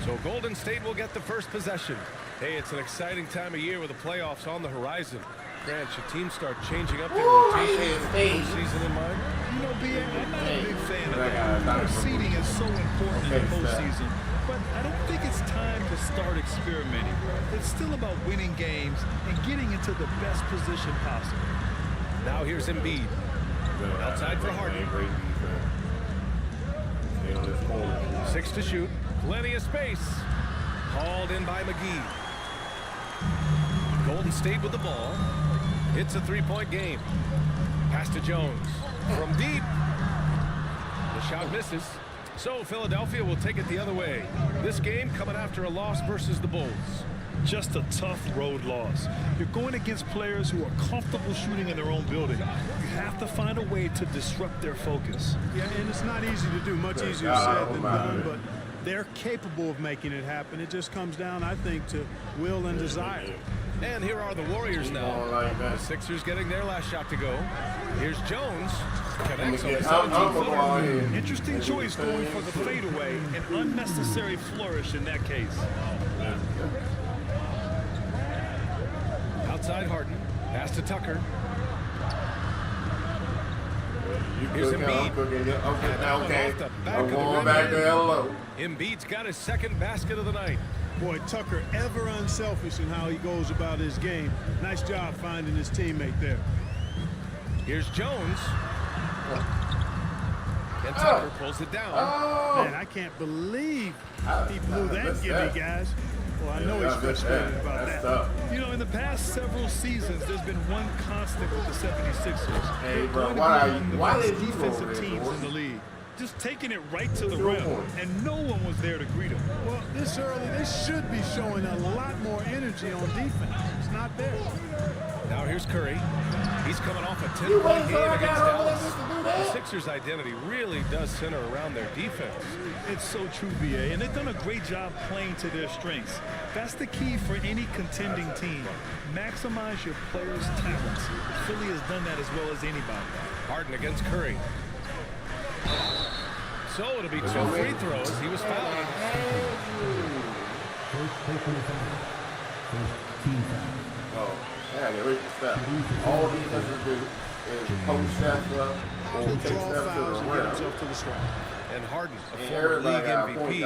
So Golden State will get the first possession. Hey, it's an exciting time of year with the playoffs on the horizon. Grant, should teams start changing up their rotations with postseason in mind? You know, BA, I'm not a big fan of that. Seeding is so important in the postseason, but I don't think it's time to start experimenting. It's still about winning games and getting into the best position possible. Now here's Embiid. Outside for Harden. 6 to shoot. Plenty of space. Hauled in by McGee. Golden State with the ball. It's a three-point game. Pass to Jones. From deep. The shot misses. So Philadelphia will take it the other way. This game coming after a loss versus the Bulls. Just a tough road loss. You're going against players who are comfortable shooting in their own building. You have to find a way to disrupt their focus. Yeah, and it's not easy to do. Much easier said than done, but they're capable of making it happen. It just comes down, I think, to will and desire. And here are the Warriors now. The Sixers getting their last shot to go. Here's Jones. Connects on the 17-footer. Interesting choice going for the fadeaway. An unnecessary flourish in that case. Outside Harden. Pass to Tucker. Here's Embiid. Okay. Off the back of the going back rim. to hello. Embiid's got his second basket of the night. Boy, Tucker ever unselfish in how he goes about his game. Nice job finding his teammate there. Here's Jones. And Tucker pulls it down. Man, I can't believe he blew that gimme, guys. Well, I know he's frustrated about that. Tough. You know, in the past several seasons, there's been one constant with the 76ers. Hey, bro, Why did you defensive teams in the league? Just taking it right to the rim, and no one was there to greet him. Well, this early, they should be showing a lot more energy on defense. It's not there. Now here's Curry. He's coming off a 10-point game against Dallas. The Sixers' identity really does center around their defense. It's so true, BA, and they've done a great job playing to their strengths. That's the key for any contending team. Maximize your players' talents. Philly has done that as well as anybody. Harden against Curry. So it'll be 2 free throws. He was fouled. Oh, yeah, get ready to step. All defenses do is post steps up or take steps to the rim. And Harden, a former league MVP,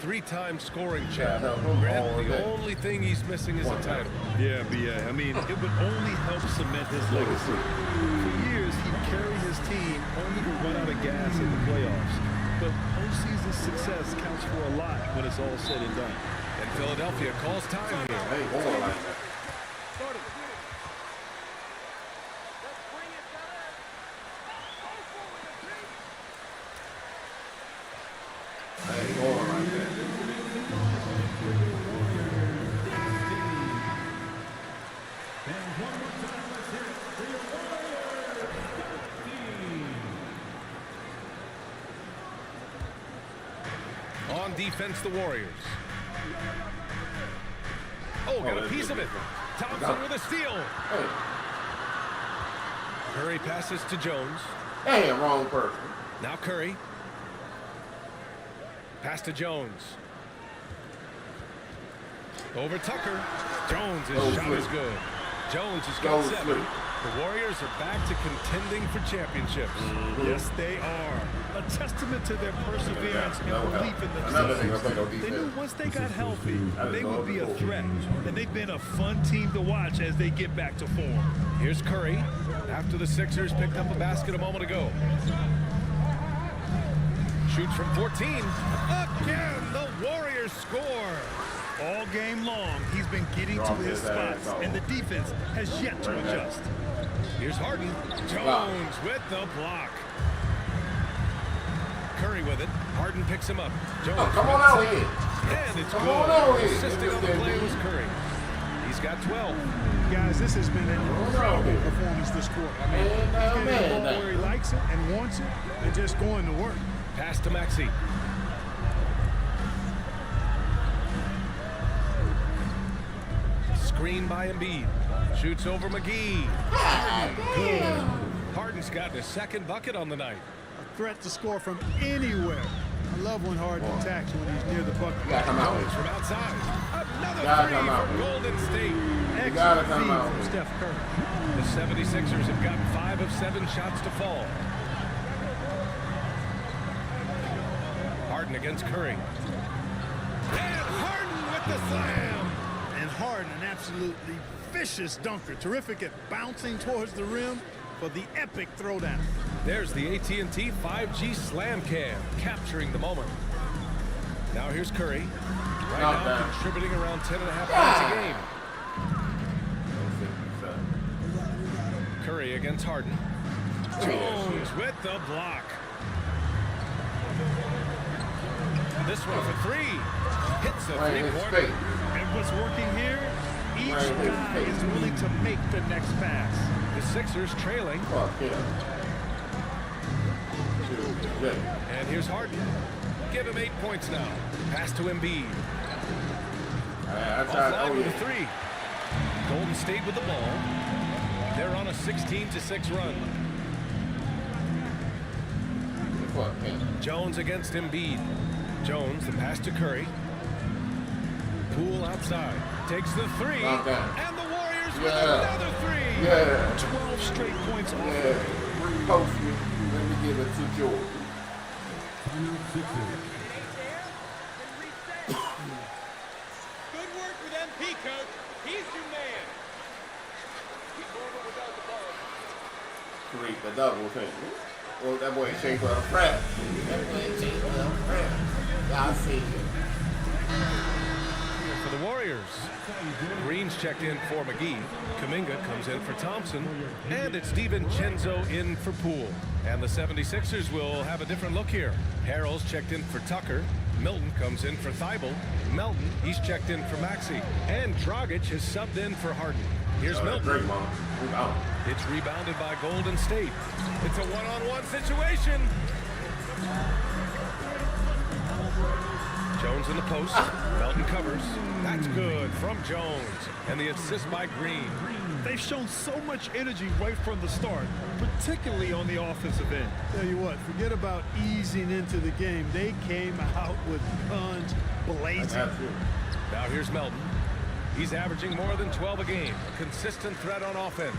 3-time scoring champ. Granted, the only thing he's missing is a title. Yeah, BA. I mean, it would only help cement his legacy. For years, he'd carry his team only to run out of gas in the playoffs. But postseason success counts for a lot when it's all said and done. And Philadelphia calls time here. Hey, going like that. Hey, going like that. On defense, the Warriors. Oh, got a piece of it. Thompson with a steal. Hey. Curry passes to Jones. Hey, wrong person. Now Curry. Pass to Jones. Over Tucker. Jones' shot is good. Jones has got 7. The Warriors are back to contending for championships. Yes, they are. A testament to their perseverance and belief in themselves. They knew once they got healthy, they would be a threat. And they've been a fun team to watch as they get back to form. Here's Curry after the Sixers picked up a basket a moment ago. Shoots from 14. Again, the Warriors score. All game long, he's been getting to his spots, and the defense has yet to adjust. Here's Harden. Jones with the block. Curry with it. Harden picks him up. Jones. Oh, come on out here. And it's good. Assisting on the play was Curry. He's got 12. Guys, this has been an incredible performance this quarter. I mean, he's getting the ball where he likes it and wants it and just going to work. Pass to Maxey. Screen by Embiid. Shoots over McGee. Good. Harden's gotten his second bucket on the night. A threat to score from anywhere. I love when Harden attacks when he's near the bucket. Jones from outside. Another three from Golden State. Excellent feed from Steph Curry. The 76ers have gotten 5 of 7 shots to fall. Harden against Curry. And Harden with the slam. And Harden, an absolutely vicious dunker. Terrific at bouncing towards the rim for the epic throwdown. There's the AT&T 5G Slam Cam, capturing the moment. Now here's Curry. Right now contributing around 10.5 points a game. Curry against Harden. Jones with the block. This one for 3. Hits a three-pointer. And what's working here? Each guy is willing to make the next pass. The Sixers trailing. And here's Harden. Give him 8 points now. Pass to Embiid. Offline with a 3. Golden State with the ball. They're on a 16-6 run. Jones against Embiid. Jones, the pass to Curry. Poole outside. Takes the three. And the Warriors with another three. 12 straight points off. Repost me. Let me give it to George. Good work with MP, coach. He's your man. Keep moving without the ball. Three, the double thing. Well, that boy changed for a prep. That boy changed for a prep. Y'all see it. For the Warriors, Green's checked in for McGee. Kuminga comes in for Thompson. And it's DiVincenzo in for Poole. And the 76ers will have a different look here. Harrell's checked in for Tucker. Milton comes in for Thibault. Melton, he's checked in for Maxey. And Dragic has subbed in for Harden. Here's Milton. It's rebounded by Golden State. It's a one-on-one situation. Jones in the post. Melton covers. That's good from Jones. And the assist by Green. They've shown so much energy right from the start, particularly on the offensive end. Tell you what, forget about easing into the game. They came out with guns blazing. Now here's Melton. He's averaging more than 12 a game. A consistent threat on offense.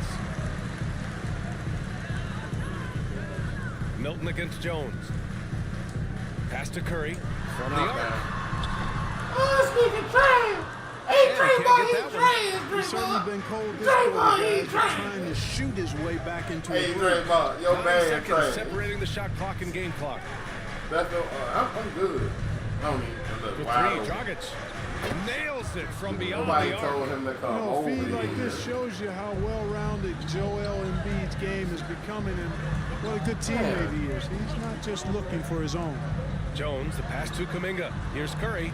Milton against Jones. Pass to Curry from the arc. Oh, speaking trash. Hey, Draymond, he's trash. He's certainly been cold this quarter, guys. Trying to shoot his way back into Hey, the Draymond, your man trash. Separating the shot clock and game clock. That's I'm good. I don't need to look For wild. three, Dragic nails it from beyond Nobody the told arc. him to come A over feed here. like this shows you how well-rounded Joel Embiid's game is becoming and what a good teammate he is. He's not just looking for his own. Jones, the pass to Kuminga. Here's Curry.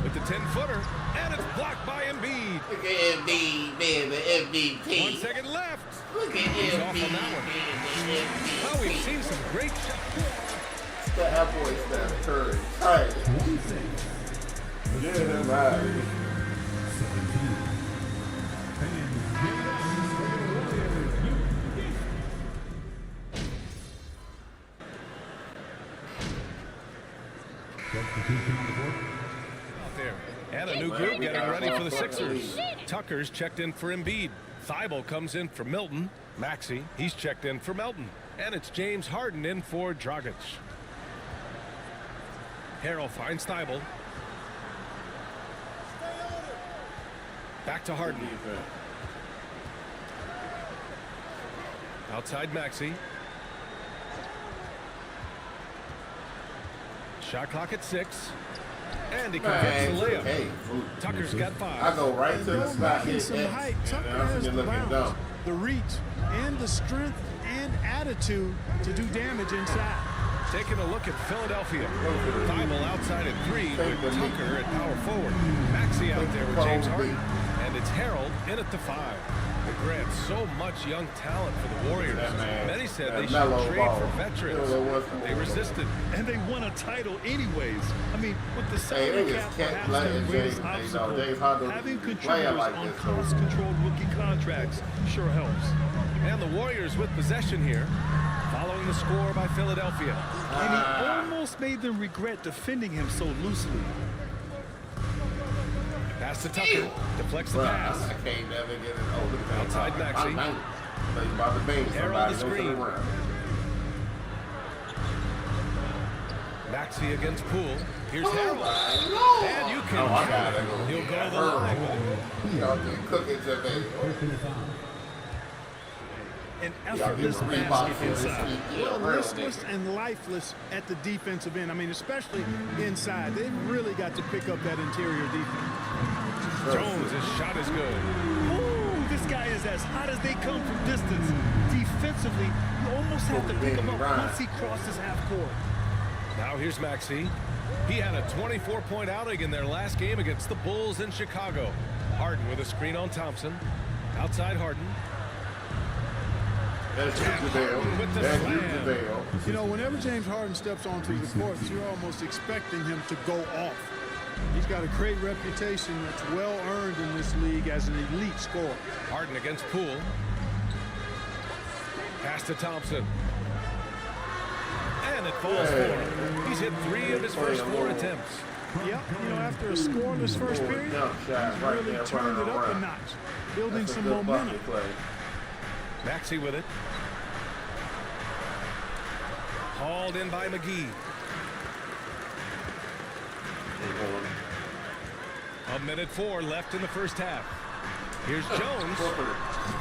With the 10-footer, and it's blocked by Embiid. Look at Embiid, baby, MVP. 1 second left. Look at He's off on Embiid, that one. baby, Oh, we've seen some great shots. That boy Steph Curry. Hey. Get him out of here. Out there. And a new group getting ready for the Sixers. Tucker's checked in for Embiid. Thibault comes in for Milton. Maxey, he's checked in for Melton. And it's James Harden in for Dragic. Harrell finds Thibault. Back to Harden. Outside Maxey. Shot clock at 6. And he converts the layup. Hey, Tucker's got 5. I go right to the spot. Getting some height. Tucker has the bounce, the reach, and the strength and attitude to do damage inside. Taking a look at Philadelphia. Thibault outside at 3 with Tucker at power forward. Maxey out there with James Harden. And it's Harrell in at the 5. They grant so much young talent for the Warriors. Many said they should trade for veterans. They resisted. And they won a title anyways. I mean, with the salary cap perhaps their greatest obstacle, having contributors on cost-controlled rookie contracts sure helps. And the Warriors with possession here, following the score by Philadelphia. And he almost made them regret defending him so loosely. Pass to Tucker, deflects the pass. I can't never get it. Oh, look at that. Outside Maxey. About to bang Harrell the somebody. screen. Maxey against Poole. Here's Harrell. And you can count it. He'll go the line with it. Y'all can cook it to me. An effortless basket inside. Well, listless and lifeless at the defensive end. I mean, especially inside. They've really got to pick up that interior defense. Jones, his shot is good. Ooh, this guy is as hot as they come from distance. Defensively, you almost have to pick him up once he crosses half court. Now here's Maxey. He had a 24-point outing in their last game against the Bulls in Chicago. Harden with a screen on Thompson. Outside Harden. That's with the slam. You know, whenever James Harden steps onto the court, you're almost expecting him to go off. He's got a great reputation that's well earned in this league as an elite scorer. Harden against Poole. Pass to Thompson. And it falls for him. He's hit 3 of his first 4 attempts. Yep, you know, after a scoreless first period, he's really turned it up a notch, building some momentum. Maxey with it. Hauled in by McGee. A minute 4 left in the first half. Here's Jones.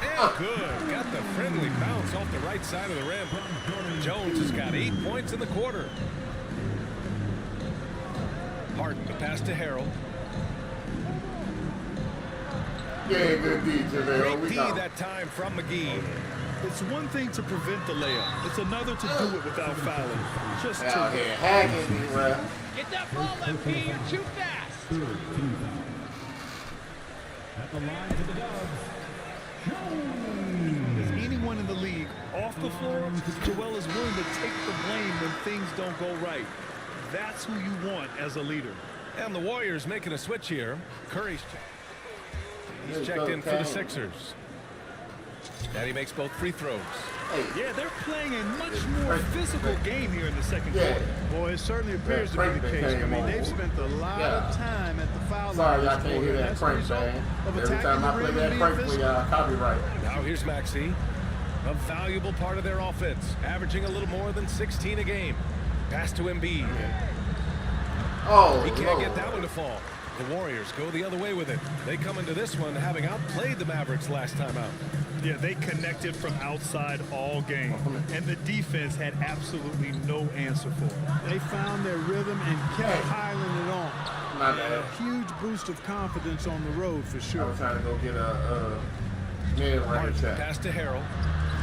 And good. Got the friendly bounce off the right side of the rim. Jones has got 8 points in the quarter. Harden the pass to Harrell. Yeah, good D, Javale. Great D that time from McGee. It's one thing to prevent the layup. It's another to do it without fouling. Just out here hacking me, ref. Get that ball, MP. You're too fast. At the line to the Dubs, Is anyone in the league off the floor, Joel is willing to take the blame when things don't go right. That's who you want as a leader. And the Warriors making a switch here. Curry's he's checked in for the Sixers. And he makes both free throws. Yeah, they're playing a much more physical game here in the second quarter. Boy, it certainly appears to be the case. I mean, they've spent a lot of time at the foul line. Sorry, I can't hear that crank, man. Every time I play that crank, we copyright. Now here's Maxey. A valuable part of their offense, averaging a little more than 16 a game. Pass to Embiid. Oh, he can't get that one to fall. The Warriors go the other way with it. They come into this one having outplayed the Mavericks last time out. Yeah, they connected from outside all game, and the defense had absolutely no answer for it. They found their rhythm and kept piling it on. A huge boost of confidence on the road for sure. I was trying to go get a mid-range shot. Pass to Harrell.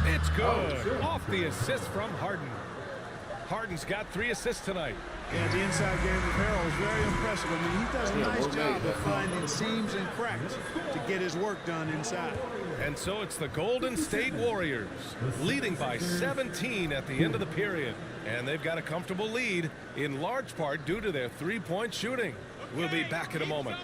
It's good. Off the assist from Harden. Harden's got 3 assists tonight. Yeah, the inside game of Harrell is very impressive. I mean, he does a nice job of finding seams and cracks to get his work done inside. And so it's the Golden State Warriors leading by 17 at the end of the period. And they've got a comfortable lead in large part due to their 3-point shooting. We'll be back in a moment.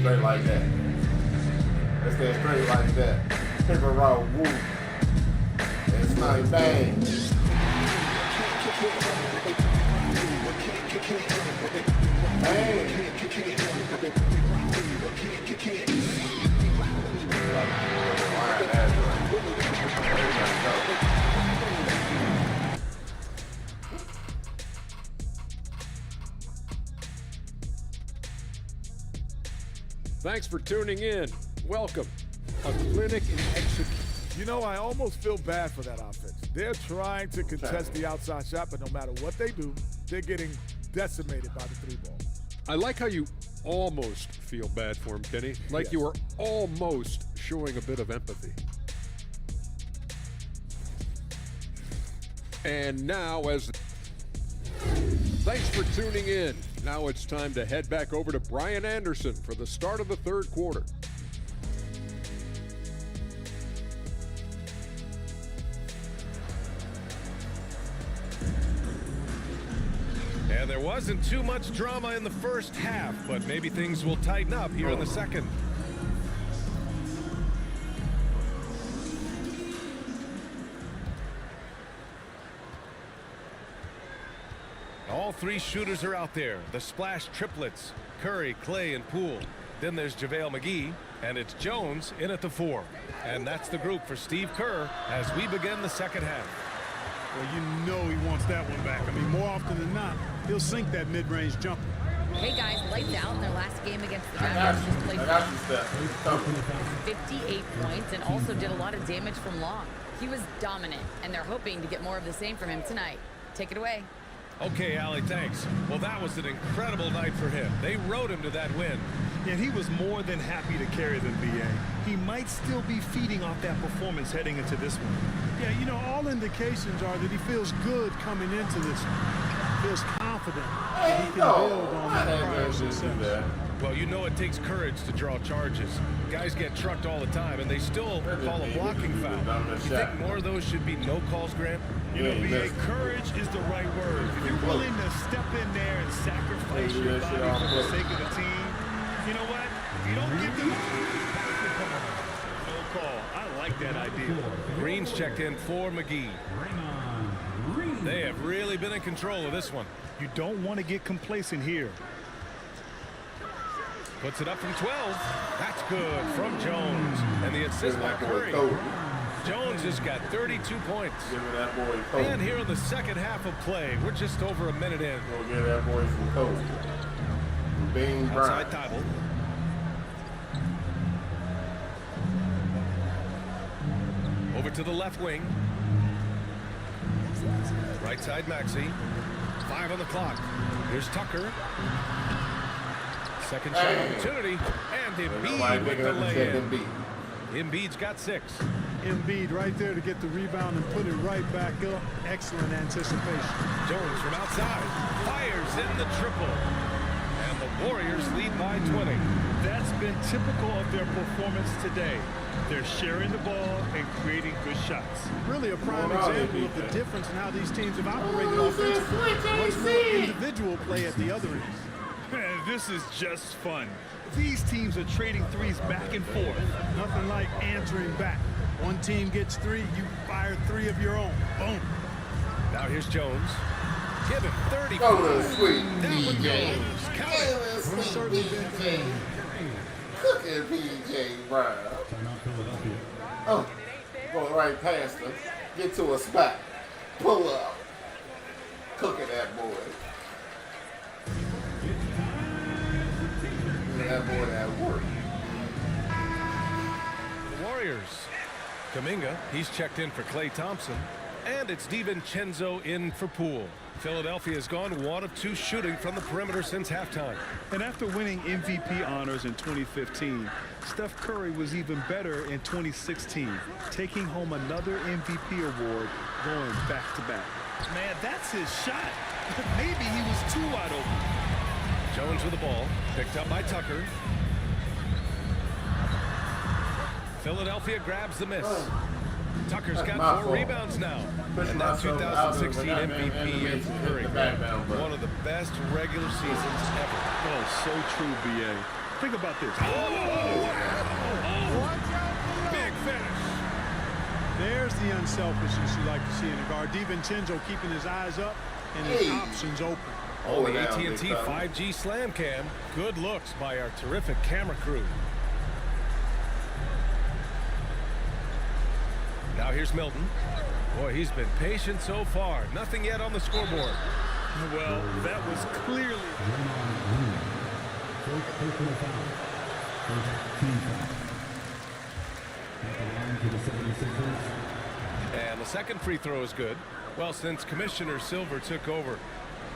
Straight like that. Let's stay straight like that. Paper roll, woo. It's not bang. Bang. Thanks for tuning in. Welcome. A clinic in execution. You know, I almost feel bad for that offense. They're trying to contest the outside shot, but no matter what they do, they're getting decimated by the 3-ball. I like how you almost feel bad for him, Kenny. Like you were almost showing a bit of empathy. And now, thanks for tuning in. Now it's time to head back over to Brian Anderson for the start of the third quarter. And there wasn't too much drama in the first half, but maybe things will tighten up here in the second. All 3 shooters are out there. The splash triplets, Curry, Clay, and Poole. Then there's JaVale McGee, and it's Jones in at the 4. And that's the group for Steve Kerr as we begin the second half. Well, you know he wants that one back. I mean, more often than not, he'll sink that mid-range jumper. Hey guys, lights out in their last game against the Mavericks. Just played 58 points and also did a lot of damage from long. He was dominant, and they're hoping to get more of the same from him tonight. Take it away. Okay, Allie, thanks. Well, that was an incredible night for him. They rode him to that win. And he was more than happy to carry them, B.A. He might still be feeding off that performance heading into this one. Yeah, you know, all indications are that he feels good coming into this one. Feels confident that he can build on that prior success. Well, you know it takes courage to draw charges. Guys get trucked all the time, and they still call a blocking foul. You think more of those should be no calls, Grant? You know, BA, courage is the right word. If you're willing to step in there and sacrifice your body for the sake of the team, you know what? If you don't give them no call. I like that idea. Green's checked in for McGee. They have really been in control of this one. You don't want to get complacent here. Puts it up from 12. That's good from Jones. And the assist by Curry. Jones has got 32 points. And here in the second half of play, we're just over a minute in. Go get that boy from Kobe. Bing outside Tybalt. Over to the left wing. Right side Maxey. 5 on the clock. Here's Tucker. Second shot opportunity. And Embiid with the lay-in. Embiid's got 6. Embiid right there to get the rebound and put it right back up. Excellent anticipation. Jones from outside. Fires in the triple. And the Warriors lead by 20. That's been typical of their performance today. They're sharing the ball and creating good shots. Really a prime example of the difference in how these teams have operated offensively. Much more individual play at the other end. Man, this is just fun. These teams are trading threes back and forth. Nothing like answering back. One team gets 3, you fire 3 of your own. Boom. Now here's Jones. Give him 30. That one goes. Count it. Look at PJ Brown. Oh, going right past him. Get to a spot. Pull up. Cooking that boy. That boy at work. The Warriors. Kuminga, he's checked in for Klay Thompson. And it's DiVincenzo in for Poole. Philadelphia has gone 1 of 2 shooting from the perimeter since halftime. And after winning MVP honors in 2015, Steph Curry was even better in 2016, taking home another MVP award, going back-to-back. Man, that's his shot. Maybe he was too wide open. Jones with the ball, picked up by Tucker. Philadelphia grabs the miss. Tucker's got 4 rebounds now. And that 2016 MVP is Curry. One of the best regular seasons ever. Oh, so true, BA. Think about this. Big finish. There's the unselfishness you like to see in a guard. DiVincenzo keeping his eyes up and his options open. Oh, the AT&T 5G Slam Cam. Good looks by our terrific camera crew. Now here's Milton. Boy, he's been patient so far. Nothing yet on the scoreboard. Well, that was clearly... And the second free throw is good. Well, since Commissioner Silver took over,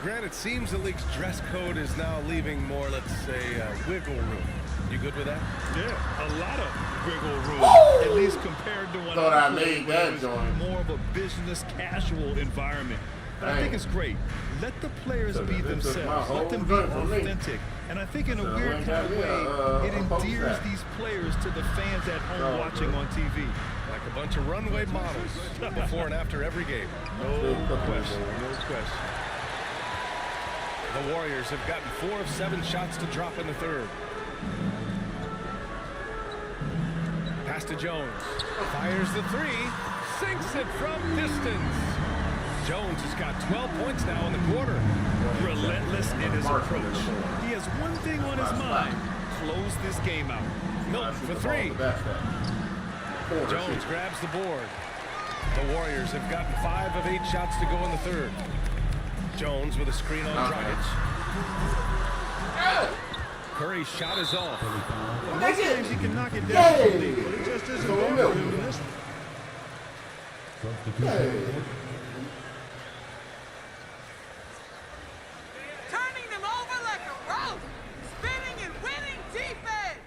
Grant, it seems the league's dress code is now leaving more, let's say, wiggle room. You good with that? Yeah, a lot of wiggle room, at least compared to when I made that joint. More of a business casual environment. But I think it's great. Let the players be themselves. Let them be authentic. And I think in a weird kind of way, it endears these players to the fans at home watching on TV. Like a bunch of runway models before and after every game. No question, no question. The Warriors have gotten 4 of 7 shots to drop in the third. Pass to Jones. Fires the 3. Sinks it from distance. Jones has got 12 points now in the quarter. Relentless in his approach. He has one thing on his mind. Close this game out. Milton for 3. Jones grabs the board. The Warriors have gotten 5 of 8 shots to go in the third. Jones with a screen on Dragic. Curry's shot is off. Most times he can knock it down, but it just isn't there for him in this one. Turning them over like a rope, spinning and winning defense.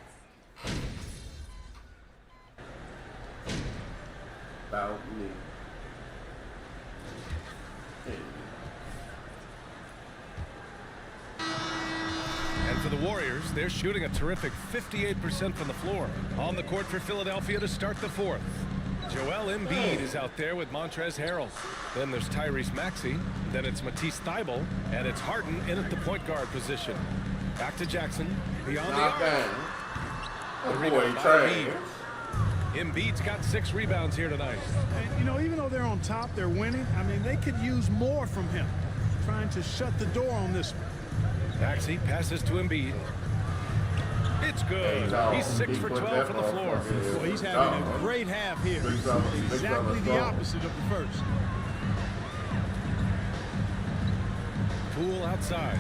About me. And for the Warriors, They're shooting a terrific 58% from the floor. On the court for Philadelphia to start the fourth. Joel Embiid is out there with Montrezl Harrell. Then there's Tyrese Maxey. Then it's Matisse Thybulle. And it's Harden in at the point guard position. Back to Jackson. Beyond the arc. The rebound by Embiid. Embiid's got 6 rebounds here tonight. And, you know, even though they're on top, they're winning. I mean, they could use more from him. Trying to shut the door on this one. Maxey passes to Embiid. It's good. He's 6 for 12 from the floor. Well, he's having a great half here. Exactly the opposite of the first. Poole outside.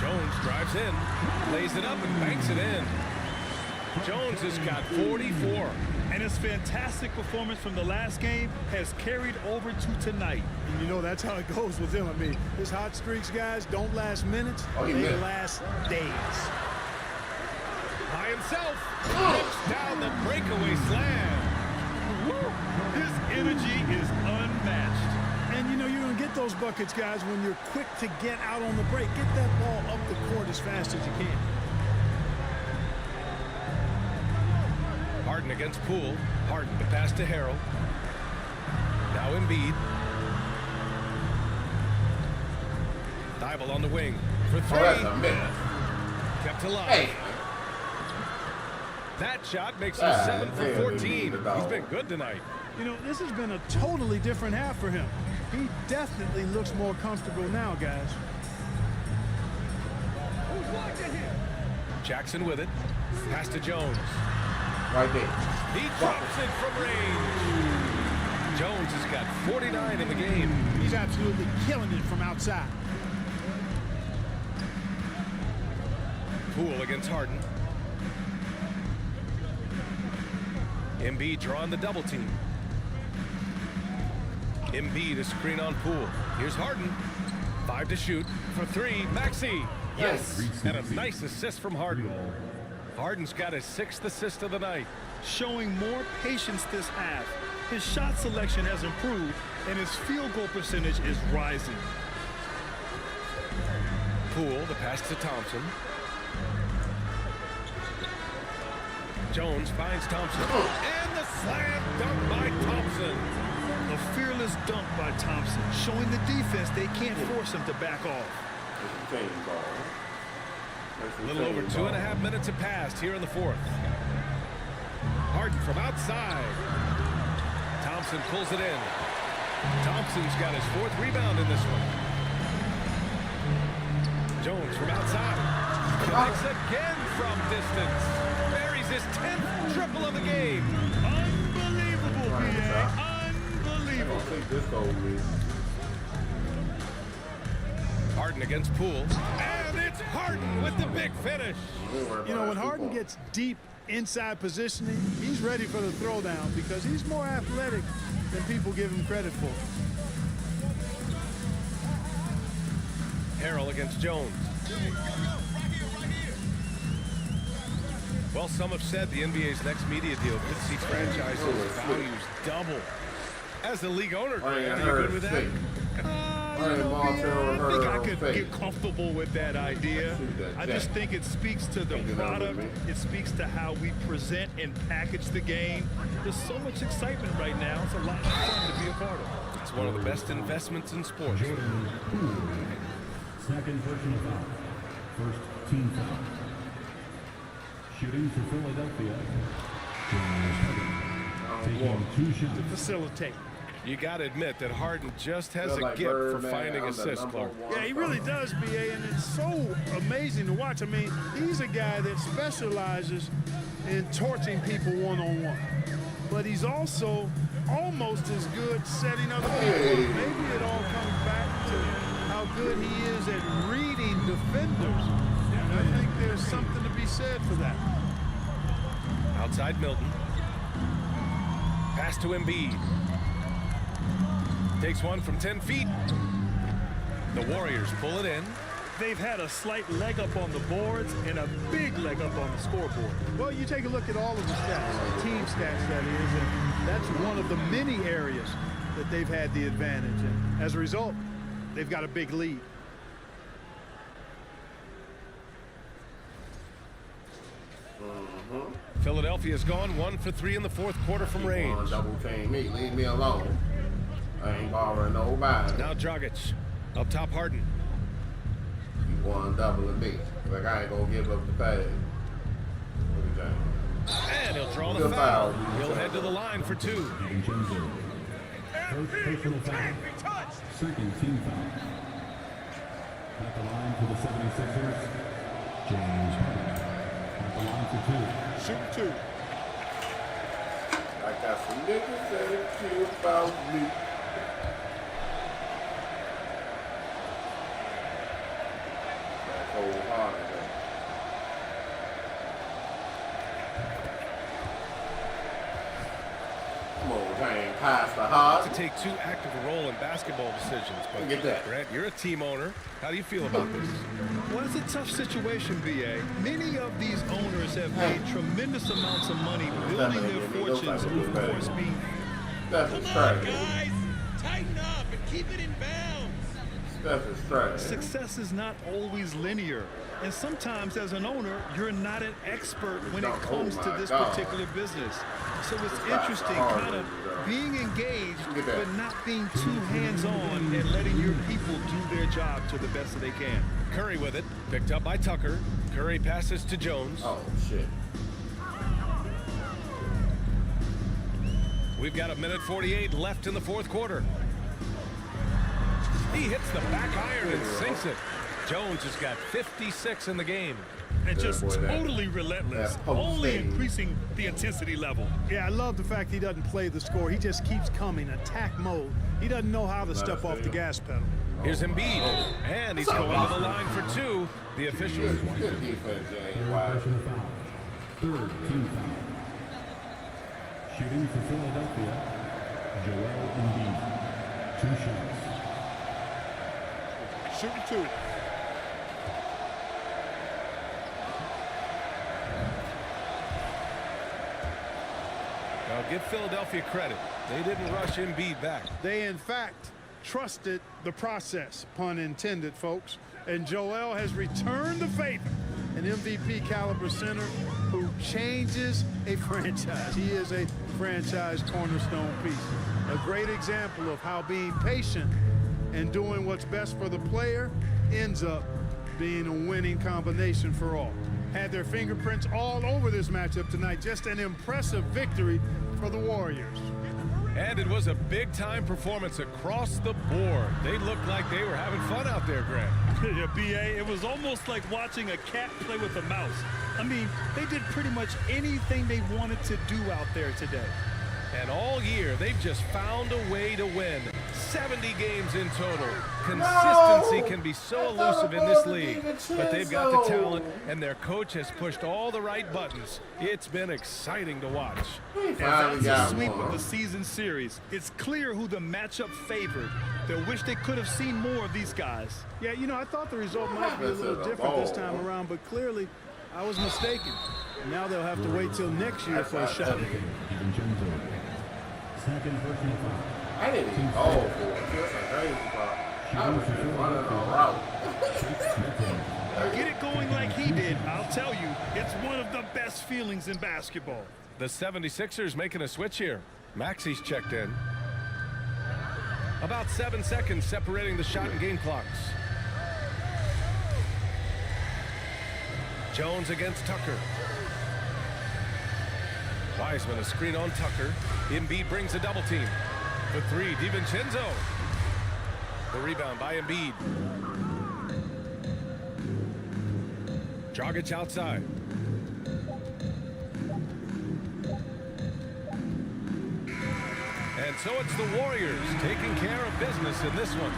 Jones drives in, lays it up and banks it in. Jones has got 44. And his fantastic performance from the last game has carried over to tonight. And you know, that's how it goes with him. I mean, his hot streaks, guys, don't last minutes. They last days. By himself, rips down the breakaway slam. His energy is unmatched. And, you know, you're going to get those buckets, guys, when you're quick to get out on the break. Get that ball up the court as fast as you can. Harden against Poole. Harden to pass to Harrell. Now Embiid. Thybulle on the wing for 3. Oh, that's a minute. Kept alive. Hey. That shot makes him 7 for 14. He's been good tonight. You know, this has been a totally different half for him. He definitely looks more comfortable now, guys. Jackson with it. Pass to Jones. Right there. He drops it from range. Jones has got 49 in the game. He's absolutely killing it from outside. Poole against Harden. Embiid drawing the double team. Embiid a screen on Poole. Here's Harden. 5 to shoot for 3. Maxey. Yes. And a nice assist from Harden. Harden's got his 6th assist of the night. Showing more patience this half. His shot selection has improved, and his field goal percentage is rising. Poole, the pass to Thompson. Jones finds Thompson. And the slam dunk by Thompson. A fearless dunk by Thompson, showing the defense they can't force him to back off. A little over 2.5 minutes have passed here in the fourth. Harden from outside. Thompson pulls it in. Thompson's got his 4th rebound in this one. Jones from outside. Connects again from distance. Buries his 10th triple of the game. Unbelievable, PA. Unbelievable. Harden against Poole. And it's Harden with the big finish. You know, when Harden gets deep inside positioning, he's ready for the throwdown because he's more athletic than people give him credit for. Harrell against Jones. Well, some have said the NBA's next media deal could see franchises' values double. As the league owner, are you good with that? I think I could get comfortable with that idea. I just think it speaks to the product. It speaks to how we present and package the game. There's so much excitement right now. It's a lot of fun to be a part of. It's one of the best investments in sports. Second personal foul. First team foul. Shooting for Philadelphia. Taking 2 shots. To facilitate. You got to admit that Harden just has a gift for finding assists, Clark. Yeah, he really does, BA, and it's so amazing to watch. I mean, he's a guy that specializes in torching people one-on-one. But he's also almost as good setting other people up. Maybe it all comes back to how good he is at reading defenders. And I think there's something to be said for that. Outside Milton. Pass to Embiid. Takes one from 10 feet. The Warriors pull it in. They've had a slight leg up on the boards and a big leg up on the scoreboard. Well, you take a look at all of the stats, the team stats that is, and that's one of the many areas that they've had the advantage. And as a result, they've got a big lead. Philadelphia's gone 1 for 3 in the fourth quarter from range. Double team me. Leave me alone. I ain't bothering nobody. Now Dragic. Up top, Harden. Keep one doubling me. Like I ain't gonna give up the pass. And he'll draw the foul. He'll head to the line for 2. First personal foul. Second team foul. At the line for the 76ers, James Harden. At the line for 2. Shoot 2. I got some niggas that care about me. That cold hearted. Come on, James, pass the heart. To take too active a role in basketball decisions, but Get that. Grant, you're a team owner. How do you feel about this? Well, it's a tough situation, B.A. Many of these owners have made tremendous amounts of money building their fortunes, of course, being... That's a Guys, tighten up and keep it in bounds. That's a strike. Success is not always linear, and sometimes as an owner, you're not an expert when it comes to this particular business. So it's interesting kind of being engaged, but not being too hands-on and letting your people do their job to the best that they can. Curry with it, picked up by Tucker. Curry passes to Jones. Oh, shit. We've got 1:48 left in the fourth quarter. He hits the back iron and sinks it. Jones has got 56 in the game. And just totally relentless, only increasing the intensity level. Yeah, I love the fact he doesn't play the score. He just keeps coming, attack mode. He doesn't know how to step off the gas pedal. Here's Embiid, and he's going to the line for 2. The officials. Third team foul. Shooting for Philadelphia, Joel Embiid. 2 shots. Shooting 2. Now give Philadelphia credit. They didn't rush Embiid back. They, in fact, trusted the process, pun intended, folks. And Joel has returned the favor. An MVP caliber center who changes a franchise. He is a franchise cornerstone piece. A great example of how being patient and doing what's best for the player ends up being a winning combination for all. Had their fingerprints all over this matchup tonight. Just an impressive victory for the Warriors. And it was a big-time performance across the board. They looked like they were having fun out there, Grant. Yeah, B.A., it was almost like watching a cat play with a mouse. I mean, they did pretty much anything they wanted to do out there today. And all year, they've just found a way to win. 70 games in total. Consistency can be so elusive in this league, but they've got the talent, and their coach has pushed all the right buttons. It's been exciting to watch. And that's a sweep of the season series. It's clear who the matchup favored. They wish they could have seen more of these guys. Yeah, you know, I thought the result might be a little different this time around, but clearly I was mistaken. Now they'll have to wait till next year for a shot. Second personal foul. I didn't even go for it. That's a crazy part. I was just running a route. Get it going like he did. I'll tell you, it's one of the best feelings in basketball. The 76ers making a switch here. Maxi's checked in. About 7 seconds separating the shot and game clocks. Jones against Tucker. Wiseman a screen on Tucker. Embiid brings a double team. For 3, DiVincenzo. The rebound by Embiid. Dragic outside. And so it's the Warriors taking care of business in this one.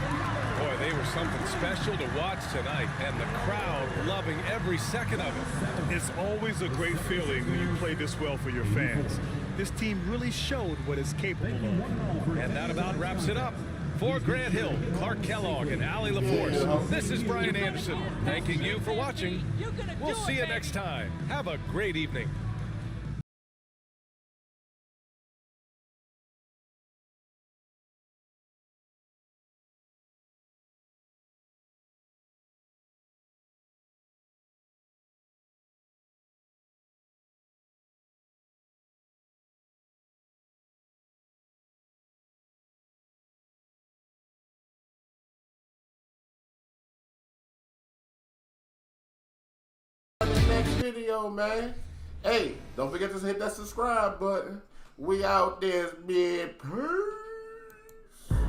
Boy, they were something special to watch tonight, and the crowd loving every second of it. It's always a great feeling when you play this well for your fans. This team really showed what it's capable of. And that about wraps it up. For Grant Hill, Clark Kellogg, and Allie LaForce, this is Brian Anderson, thanking you for watching. We'll see you next time. Have a great evening. video, man. Hey, don't forget to hit that subscribe button. We out there, man.